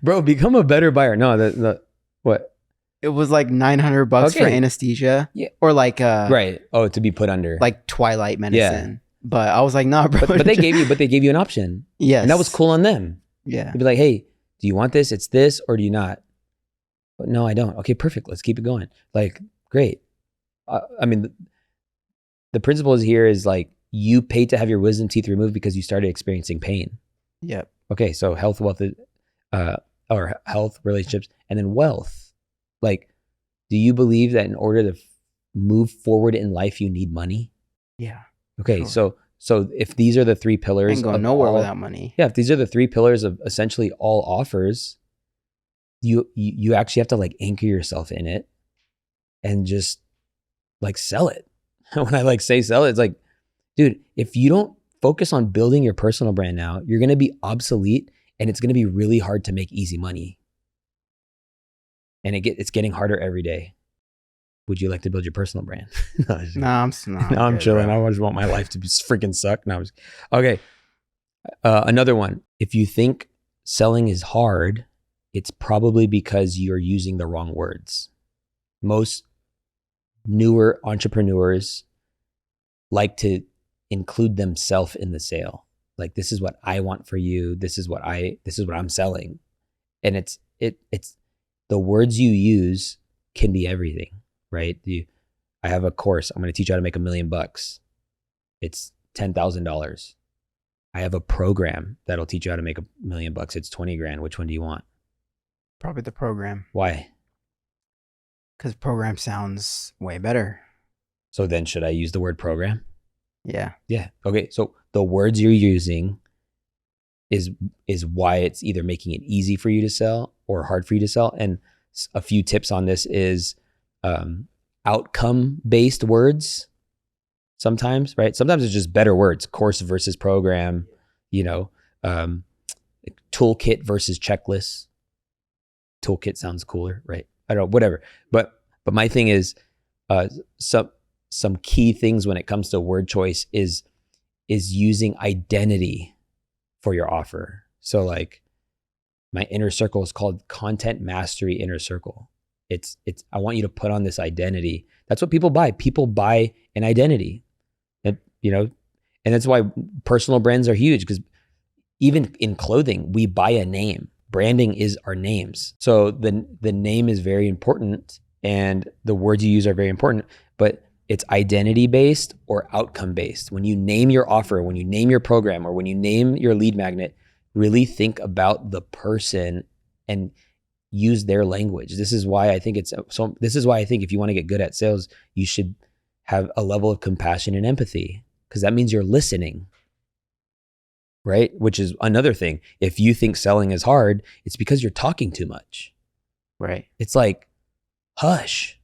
Bro, become a better buyer. No, what? It was like $900 for anesthesia. Yeah. Or like right. Oh, to be put under. Like Twilight medicine. Yeah. But I was like, nah, bro. But they gave you an option. Yes. And that was cool on them. Yeah. They'd be like, hey, do you want this? It's this, or do you not? But no, I don't. Okay, perfect. Let's keep it going. Like, great. I mean, the principle here is like, you paid to have your wisdom teeth removed because you started experiencing pain. Yep. Okay, so health, wealth, or health, relationships, and then wealth. Like, do you believe that in order to move forward in life, you need money? Yeah. Okay, sure. So if these are the three pillars, ain't going nowhere without money. Yeah, if these are the three pillars of essentially all offers, you actually have to like anchor yourself in it and just like sell it. When I like say sell it, it's like, dude, if you don't focus on building your personal brand now, you're going to be obsolete and it's going to be really hard to make easy money. And it's getting harder every day. Would you like to build your personal brand? I'm chilling. Bro. I just want my life to be freaking suck. Okay. Another one. If you think selling is hard, it's probably because you're using the wrong words. Most newer entrepreneurs like to include themselves in the sale. Like, this is what I want for you. This is what I'm selling. And it's the words you use can be everything, right? I have a course. I'm going to teach you how to make $1 million. It's $10,000. I have a program that'll teach you how to make $1 million. It's 20 grand. Which one do you want? Probably the program. Why? Because program sounds way better. So then should I use the word program? Yeah. Yeah. Okay. So the words you're using is why it's either making it easy for you to sell or hard for you to sell. And a few tips on this is outcome-based words sometimes, right? Sometimes it's just better words, course versus program, toolkit versus checklist. Toolkit sounds cooler, right? I don't know, whatever. But my thing is some key things when it comes to word choice is using identity for your offer. So like my inner circle is called Content Mastery Inner Circle. It's I want you to put on this identity. That's what people buy. People buy an identity. And that's why personal brands are huge, because even in clothing, we buy a name. branding is our names. So the name is very important and the words you use are very important, but it's identity based or outcome based. When you name your offer, when you name your program, or when you name your lead magnet, really think about the person and use their language. This is why I think if you want to get good at sales, you should have a level of compassion and empathy, because that means you're listening. Right? Which is another thing. If you think selling is hard, it's because you're talking too much. Right. It's like, hush.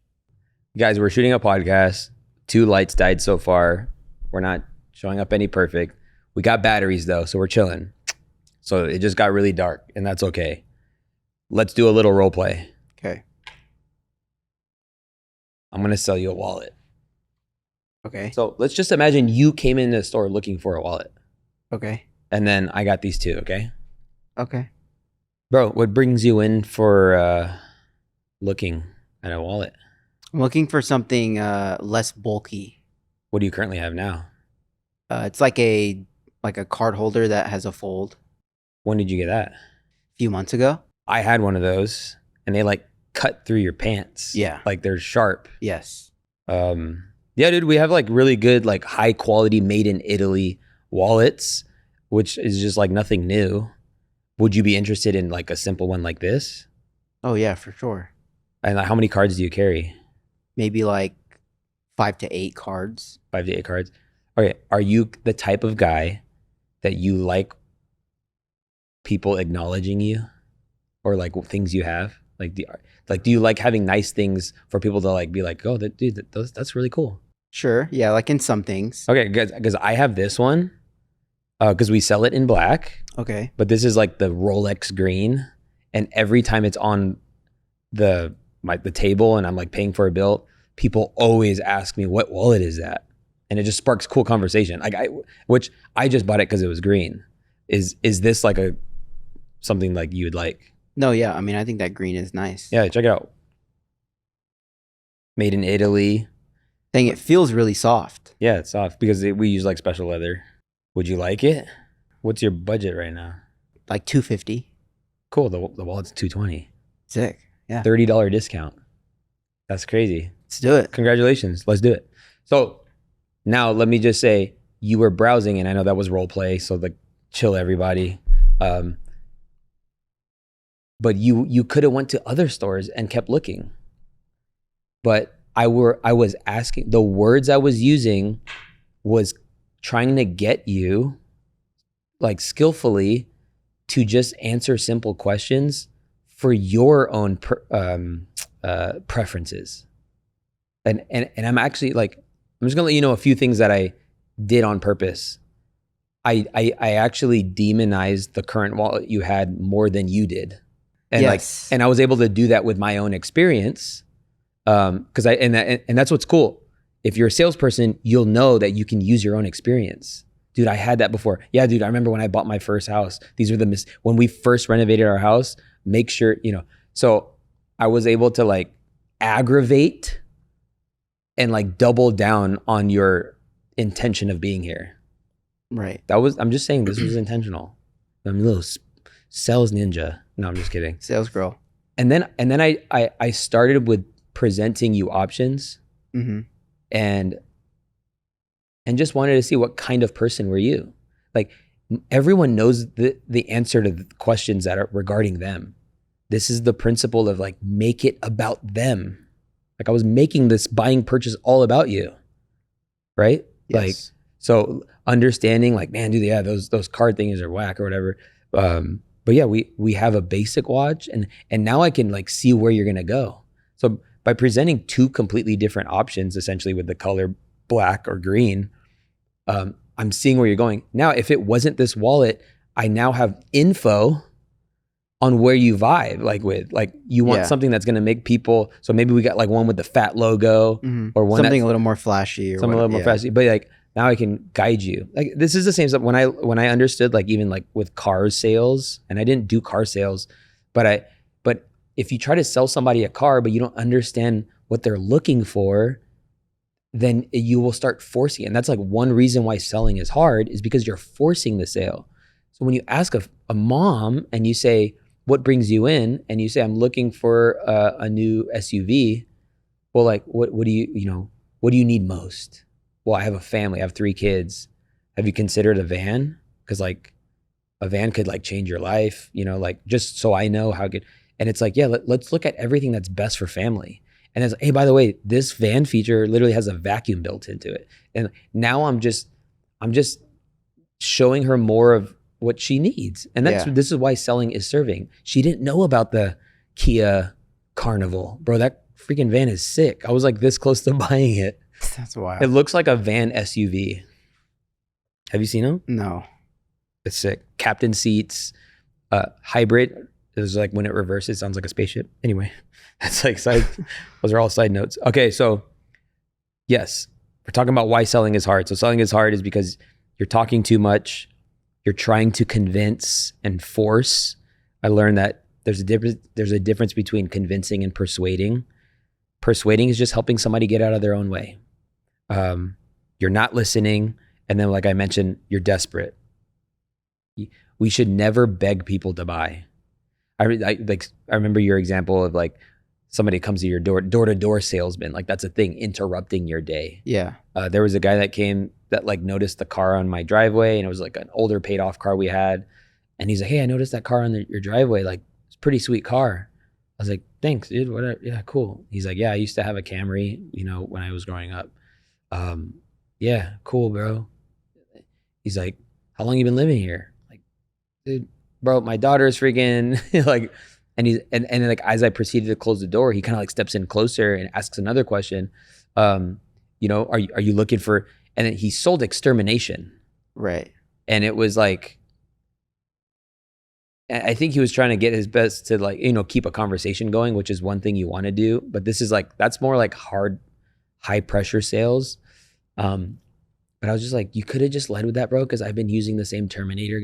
Guys, we're shooting a podcast. 2 lights died so far. We're not showing up any perfect. We got batteries though, so we're chilling. So it just got really dark, and that's okay. Let's do a little role play. Okay. I'm going to sell you a wallet. Okay. So let's just imagine you came in the store looking for a wallet. Okay. And then I got these 2, okay? Okay. Bro, what brings you in for looking at a wallet? I'm looking for something less bulky. What do you currently have now? It's like a card holder that has a fold. When did you get that? A few months ago. I had one of those, and they like cut through your pants. Yeah. Like they're sharp. Yes. Yeah, dude, we have like really good, like high quality made in Italy wallets, which is just like nothing new. Would you be interested in like a simple one like this? Oh yeah, for sure. And like, how many cards do you carry? Maybe like 5 to 8 cards. 5 to 8 cards. Okay. Are you the type of guy that you like people acknowledging you, or like things you have? Do you like having nice things for people to like be like, oh, that's really cool? Sure. Yeah, like in some things. Okay, because I have this one, because we sell it in black. Okay. But this is like the Rolex green, and every time it's on the table and I'm like paying for a bill, people always ask me, what wallet is that? And it just sparks cool conversation. Which I just bought it because it was green. Is this like something like you would like? No, yeah. I mean, I think that green is nice. Yeah, check it out. Made in Italy. Dang, it feels really soft. Yeah, it's soft because we use like special leather. Would you like it? What's your budget right now? Like $250. Cool. The wallet's $220. Sick. Yeah. $30 discount. That's crazy. Let's do it. Congratulations. Let's do it. So now let me just say, you were browsing, and I know that was role play, so like chill everybody. But you could have went to other stores and kept looking. But I was asking, the words I was using was trying to get you like skillfully to just answer simple questions for your own preferences. And I'm actually like, I'm just gonna let you know a few things that I did on purpose. I actually demonized the current wallet you had more than you did. And yes. and I was able to do that with my own experience. Cause and that's what's cool. If you're a salesperson, you'll know that you can use your own experience. Dude, I had that before. Yeah, dude, I remember when I bought my first house. These were when we first renovated our house, make sure, so I was able to like aggravate and like double down on your intention of being here. Right. I'm just saying this was intentional. I'm a little sales ninja. No, I'm just kidding. Sales girl. And then I started with presenting you options. Mm-hmm. And just wanted to see what kind of person were you. Like everyone knows the answer to the questions that are regarding them. This is the principle of like, make it about them. Like I was making this buying purchase all about you, right? Yes. Like, so understanding like, man, dude, yeah, those card things are whack or whatever. But yeah, we have a basic watch, and now I can like see where you're gonna go. So by presenting 2 completely different options, essentially with the color black or green, I'm seeing where you're going. Now, if it wasn't this wallet, I now have info on where you vibe, like you want something that's gonna make people. So maybe we got like one with the fat logo, mm-hmm. or one something a little more flashy, or something a little more flashy. But like now I can guide you. Like this is the same stuff when I understood like even like with car sales, and I didn't do car sales, but if you try to sell somebody a car but you don't understand what they're looking for, then you will start forcing it. And that's like one reason why selling is hard, is because you're forcing the sale. So when you ask a mom and you say, what brings you in, and you say, I'm looking for a new SUV. Well, like, what do what do you need most? Well, I have a family. I have 3 kids. Have you considered a van? Because like a van could like change your life, like just so I know how good. And it's like, yeah, let's look at everything that's best for family. And it's like, hey, by the way, this van feature literally has a vacuum built into it. And now I'm just showing her more of what she needs. And this is why selling is serving. She didn't know about the Kia Carnival. Bro, that freaking van is sick. I was like this close to buying it. That's wild. It looks like a van SUV. Have you seen them? No. It's sick. Captain seats, hybrid. It was like when it reverses, it sounds like a spaceship. Anyway, that's like those are all side notes. Okay, so yes, we're talking about why selling is hard. So selling is hard is because you're talking too much. You're trying to convince and force. I learned that there's a difference between convincing and persuading. Persuading is just helping somebody get out of their own way. You're not listening. And then like I mentioned, you're desperate. We should never beg people to buy. I remember your example of like somebody comes to your door-to-door salesman. Like that's a thing, interrupting your day. Yeah. There was a guy that came that like noticed the car on my driveway, and it was like an older paid off car we had. And he's like, hey, I noticed that car on your driveway. Like it's a pretty sweet car. I was like, thanks, dude. Whatever. Yeah, cool. He's like, yeah, I used to have a Camry, when I was growing up. Yeah, cool, bro. He's like, how long you been living here? Like, dude, bro, my daughter's freaking like, and then like as I proceeded to close the door, he kind of like steps in closer and asks another question. Are you looking for? And then he sold extermination, right? And it was like, I think he was trying to get his best to like keep a conversation going, which is one thing you want to do. But this is like that's more like hard, high pressure sales. But I was just like, you could have just led with that, bro, because I've been using the same Terminator,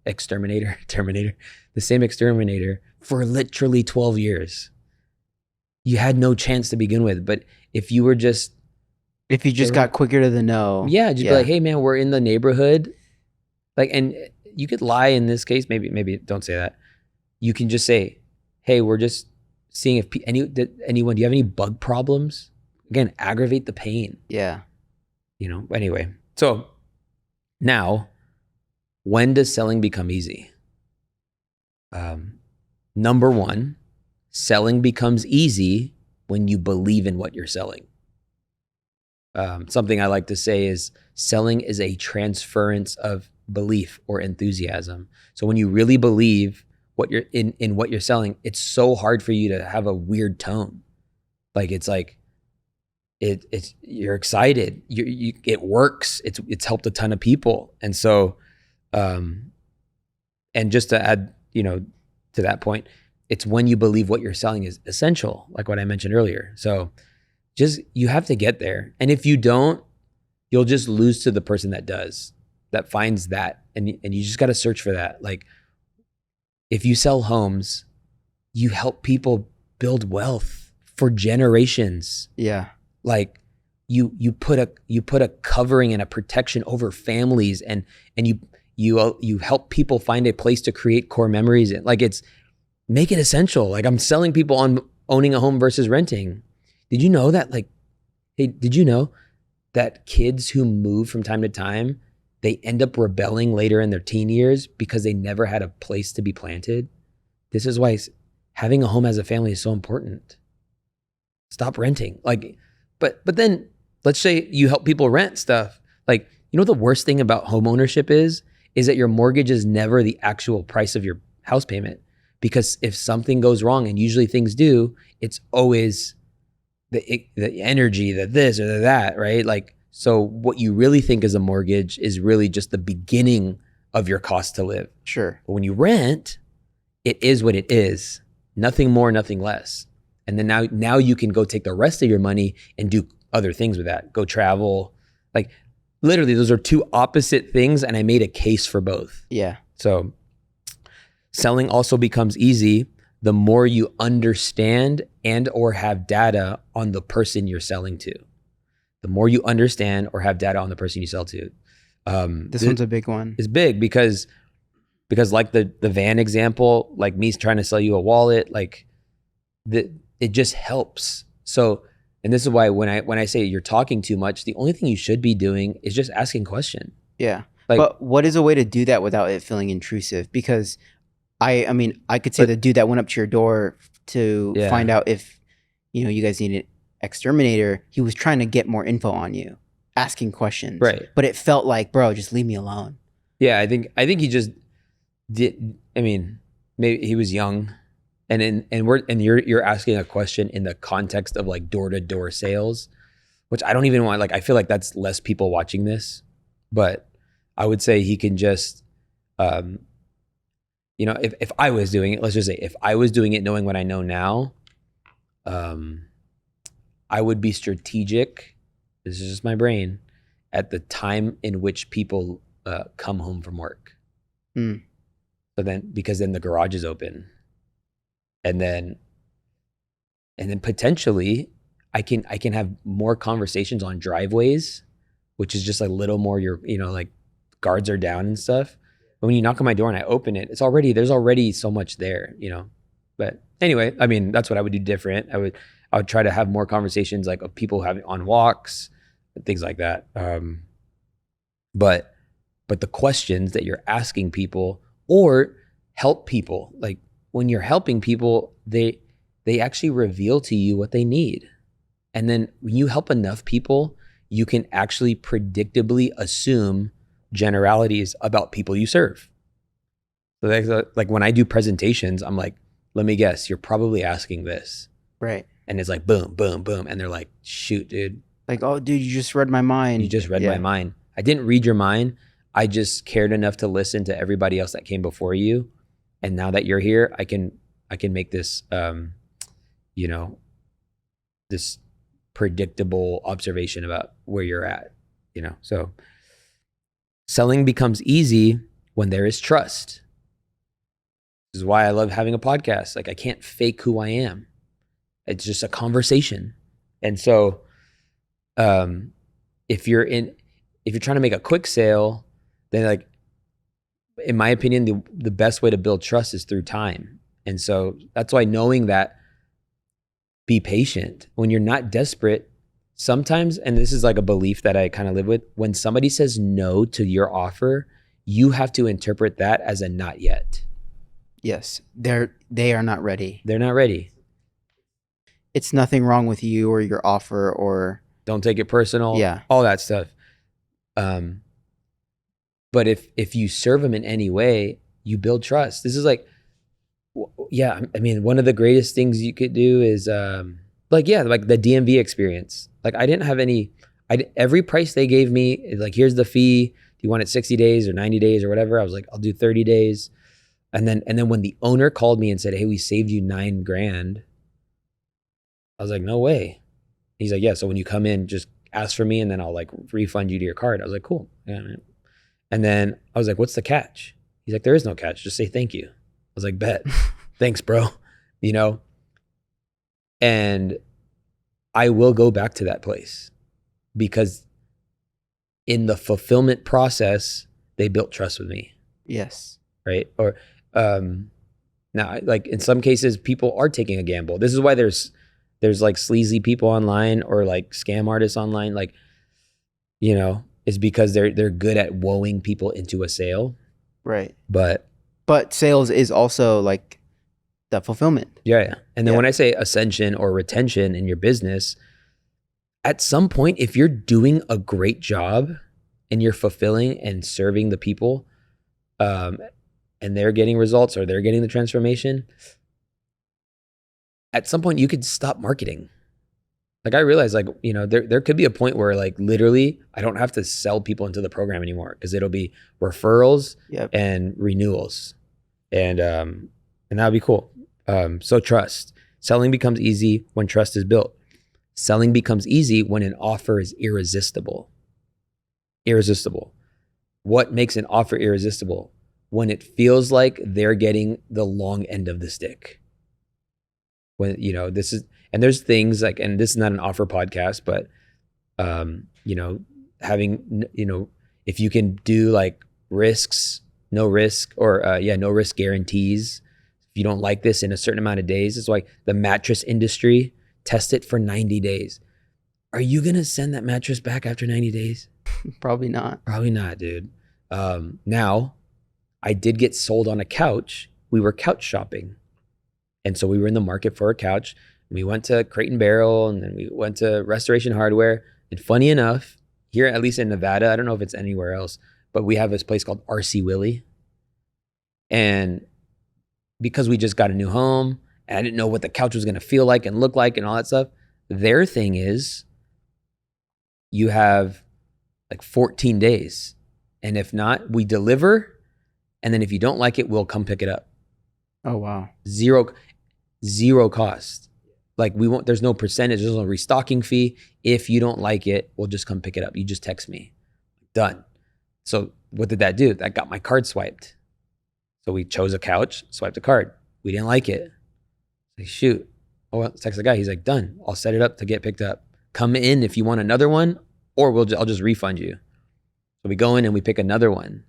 the same exterminator for literally 12 years. You had no chance to begin with. But if you just got quicker to the no. Yeah, just be like, hey man, we're in the neighborhood. Like, and you could lie in this case, maybe don't say that. You can just say, hey, we're just seeing if anyone, do you have any bug problems? Again, aggravate the pain. Yeah. Anyway, so now, when does selling become easy? Number one, selling becomes easy when you believe in what you're selling. Something I like to say is selling is a transference of belief or enthusiasm. So when you really believe what you're in what you're selling, it's so hard for you to have a weird tone. Like it's like, it's you're excited. It works. It's helped a ton of people. And so, and just to add, to that point, it's when you believe what you're selling is essential, like what I mentioned earlier. So just, you have to get there. And if you don't, you'll just lose to the person that finds that. And you just got to search for that. Like if you sell homes, you help people build wealth for generations. Yeah. Like you put a covering and a protection over families, and you help people find a place to create core memories. Like make it essential. Like I'm selling people on owning a home versus renting. Did you know that? Like, hey, did you know that kids who move from time to time, they end up rebelling later in their teen years because they never had a place to be planted? This is why having a home as a family is so important. Stop renting. Like, but then let's say you help people rent stuff. Like, the worst thing about home ownership is that your mortgage is never the actual price of your house payment. Because if something goes wrong, and usually things do, it's always the energy, the this or the that, right? Like, so what you really think is a mortgage is really just the beginning of your cost to live. Sure. But when you rent, it is what it is. Nothing more, nothing less. And then now you can go take the rest of your money and do other things with that. Go travel. Like literally those are two opposite things, and I made a case for both. Yeah. So selling also becomes easy the more you understand and or have data on the person you're selling to. The more you understand or have data on the person you sell to. This one's a big one. It's big because Because like the van example, like me trying to sell you a wallet, like it just helps. So, and this is why when I say you're talking too much, the only thing you should be doing is just asking question. Yeah. Like, but what is a way to do that without it feeling intrusive? Because I mean, I could say the dude that went up to your door to find out if, you guys need an exterminator, he was trying to get more info on you, asking questions. Right. But it felt like, bro, just leave me alone. Yeah, I think he just did. I mean, maybe he was young, and you're asking a question in the context of like door-to-door sales, which I don't even want. Like, I feel like that's less people watching this, but I would say he can just, if I was doing it, let's just say if I was doing it knowing what I know now, I would be strategic. This is just my brain at the time in which people come home from work. Mm. So because then the garage is open, and then potentially I can have more conversations on driveways, which is just a little more like guards are down and stuff. But when you knock on my door and I open it, there's already so much there, But anyway, I mean, that's what I would do different. I would try to have more conversations like of people having on walks, things like that. But the questions that you're asking people or help people, like when you're helping people, they actually reveal to you what they need. And then when you help enough people, you can actually predictably assume generalities about people you serve. So like when I do presentations, I'm like, let me guess, you're probably asking this. Right. And it's like, boom, boom, boom. And they're like, shoot, dude. Like, oh, dude, you just read my mind. You just read my mind. I didn't read your mind. I just cared enough to listen to everybody else that came before you. And now that you're here, I can make this, this predictable observation about where you're at, So selling becomes easy when there is trust. This is why I love having a podcast. Like, I can't fake who I am. It's just a conversation. And so, if you're trying to make a quick sale, then like, in my opinion, the best way to build trust is through time. And so that's why knowing that, be patient. When you're not desperate, sometimes, and this is like a belief that I kind of live with, when somebody says no to your offer, you have to interpret that as a not yet. Yes. They are not ready. They're not ready. It's nothing wrong with you or your offer or... Don't take it personal. Yeah. All that stuff. But if you serve them in any way, you build trust. This is like, yeah, I mean, one of the greatest things you could do is like the DMV experience. Like, I didn't have every price they gave me, like, here's the fee. Do you want it 60 days or 90 days or whatever? I was like, I'll do 30 days. And then when the owner called me and said, hey, we saved you $9,000, I was like, no way. He's like, yeah, so when you come in, just ask for me and then I'll like refund you to your card. I was like, cool. Yeah, man. And then I was like, what's the catch? He's like, there is no catch. Just say thank you. I was like, bet. Thanks, bro. And I will go back to that place because in the fulfillment process, they built trust with me. Yes. Right. Or now, like in some cases, people are taking a gamble. This is why there's like sleazy people online or like scam artists online. Like, is because they're good at wooing people into a sale. Right. But sales is also like the fulfillment. Yeah. And then when I say ascension or retention in your business, at some point, if you're doing a great job and you're fulfilling and serving the people, and they're getting results or they're getting the transformation, at some point you could stop marketing. Like, I realized, like, there could be a point where like literally I don't have to sell people into the program anymore because it'll be referrals and renewals. And that'd be cool. So trust. Selling becomes easy when trust is built. Selling becomes easy when an offer is irresistible. Irresistible. What makes an offer irresistible? When it feels like they're getting the long end of the stick. When, this is, and there's things like, and this is not an offer podcast, but, having, if you can do like risks, no risk or no risk guarantees. If you don't like this in a certain amount of days, it's like the mattress industry, test it for 90 days. Are you going to send that mattress back after 90 days? Probably not. Probably not, dude. Now, I did get sold on a couch. We were couch shopping. And so we were in the market for a couch. We went to Crate and Barrel, and then we went to Restoration Hardware. And funny enough, here, at least in Nevada, I don't know if it's anywhere else, but we have this place called RC Willie. And because we just got a new home, and I didn't know what the couch was going to feel like and look like and all that stuff, their thing is you have like 14 days. And if not, we deliver. And then if you don't like it, we'll come pick it up. Oh, wow. Zero cost. Like we won't, there's no percentage, there's no restocking fee. If you don't like it, we'll just come pick it up. You just text me. Done. So what did that do? That got my card swiped. So we chose a couch, swiped a card. We didn't like it. Like, shoot. Oh, well, text the guy. He's like, done. I'll set it up to get picked up. Come in if you want another one, or I'll just refund you. So we go in and we pick another one.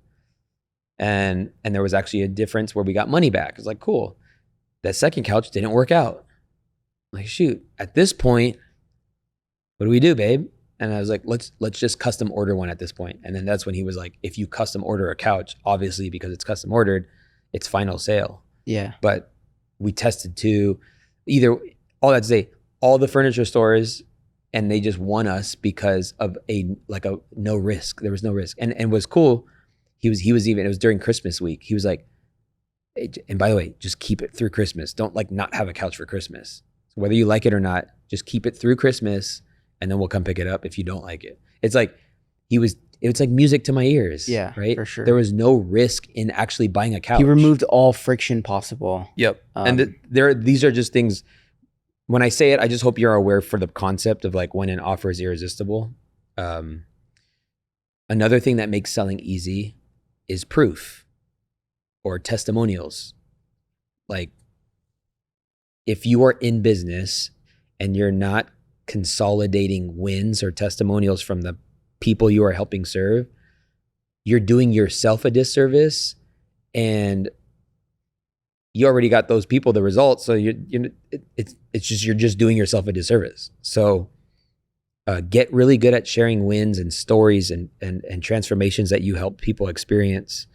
And there was actually a difference where we got money back. It's like, cool. That second couch didn't work out. I'm like, shoot, at this point, what do we do, babe? And I was like, let's just custom order one at this point. And then that's when he was like, if you custom order a couch, obviously because it's custom ordered, it's final sale. Yeah. But we tested all that to say, all the furniture stores, and they just won us because of a no risk. There was no risk. And was cool. He was even, it was during Christmas week. He was like, and by the way, just keep it through Christmas. Don't like not have a couch for Christmas. So whether you like it or not, just keep it through Christmas, and then we'll come pick it up if you don't like it. It's like it's like music to my ears. Yeah, right. For sure. There was no risk in actually buying a couch. He removed all friction possible. Yep. And these are just things. When I say it, I just hope you're aware for the concept of like when an offer is irresistible. Another thing that makes selling easy is proof or testimonials. Like if you are in business and you're not consolidating wins or testimonials from the people you are helping serve, you're doing yourself a disservice, and you already got those people the results. So you're just doing yourself a disservice. So get really good at sharing wins and stories and transformations that you help people experience.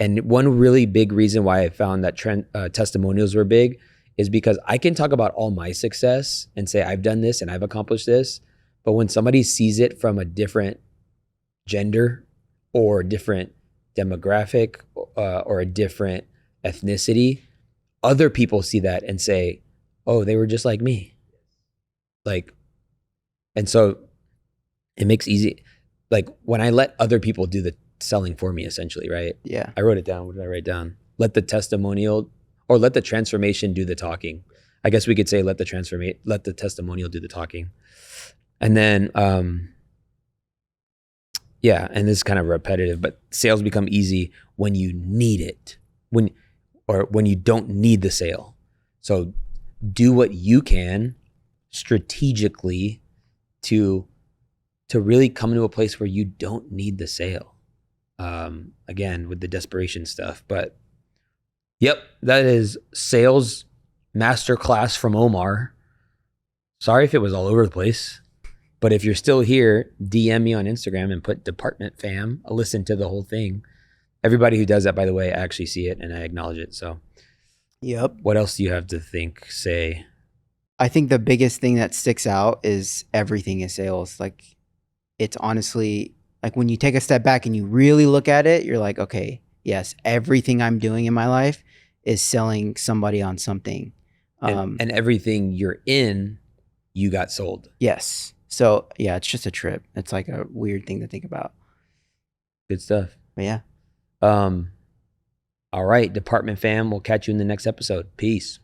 And one really big reason why I found that testimonials were big is because I can talk about all my success and say, I've done this and I've accomplished this. But when somebody sees it from a different gender or different demographic or a different ethnicity, other people see that and say, oh, they were just like me. And so it makes easy, like when I let other people do the selling for me, essentially, right? Yeah. I wrote it down. What did I write down? Let the testimonial or let the transformation do the talking. I guess we could say let the testimonial do the talking. And then, and this is kind of repetitive, but sales become easy when you need it, when you don't need the sale. So do what you can strategically to really come to a place where you don't need the sale. Again, with the desperation stuff, but yep, that is sales masterclass from Omar. Sorry if it was all over the place, but if you're still here, DM me on Instagram and put Department Fam. I'll listen to the whole thing. Everybody who does that, by the way, I actually see it and I acknowledge it. So, yep. What else do you have to say? I think the biggest thing that sticks out is everything is sales. Like, it's honestly, like when you take a step back and you really look at it, you're like, okay, yes, everything I'm doing in my life is selling somebody on something. And everything you're in, you got sold. Yes. So yeah, it's just a trip. It's like a weird thing to think about. Good stuff. But yeah. All right, Department Fam, we'll catch you in the next episode. Peace.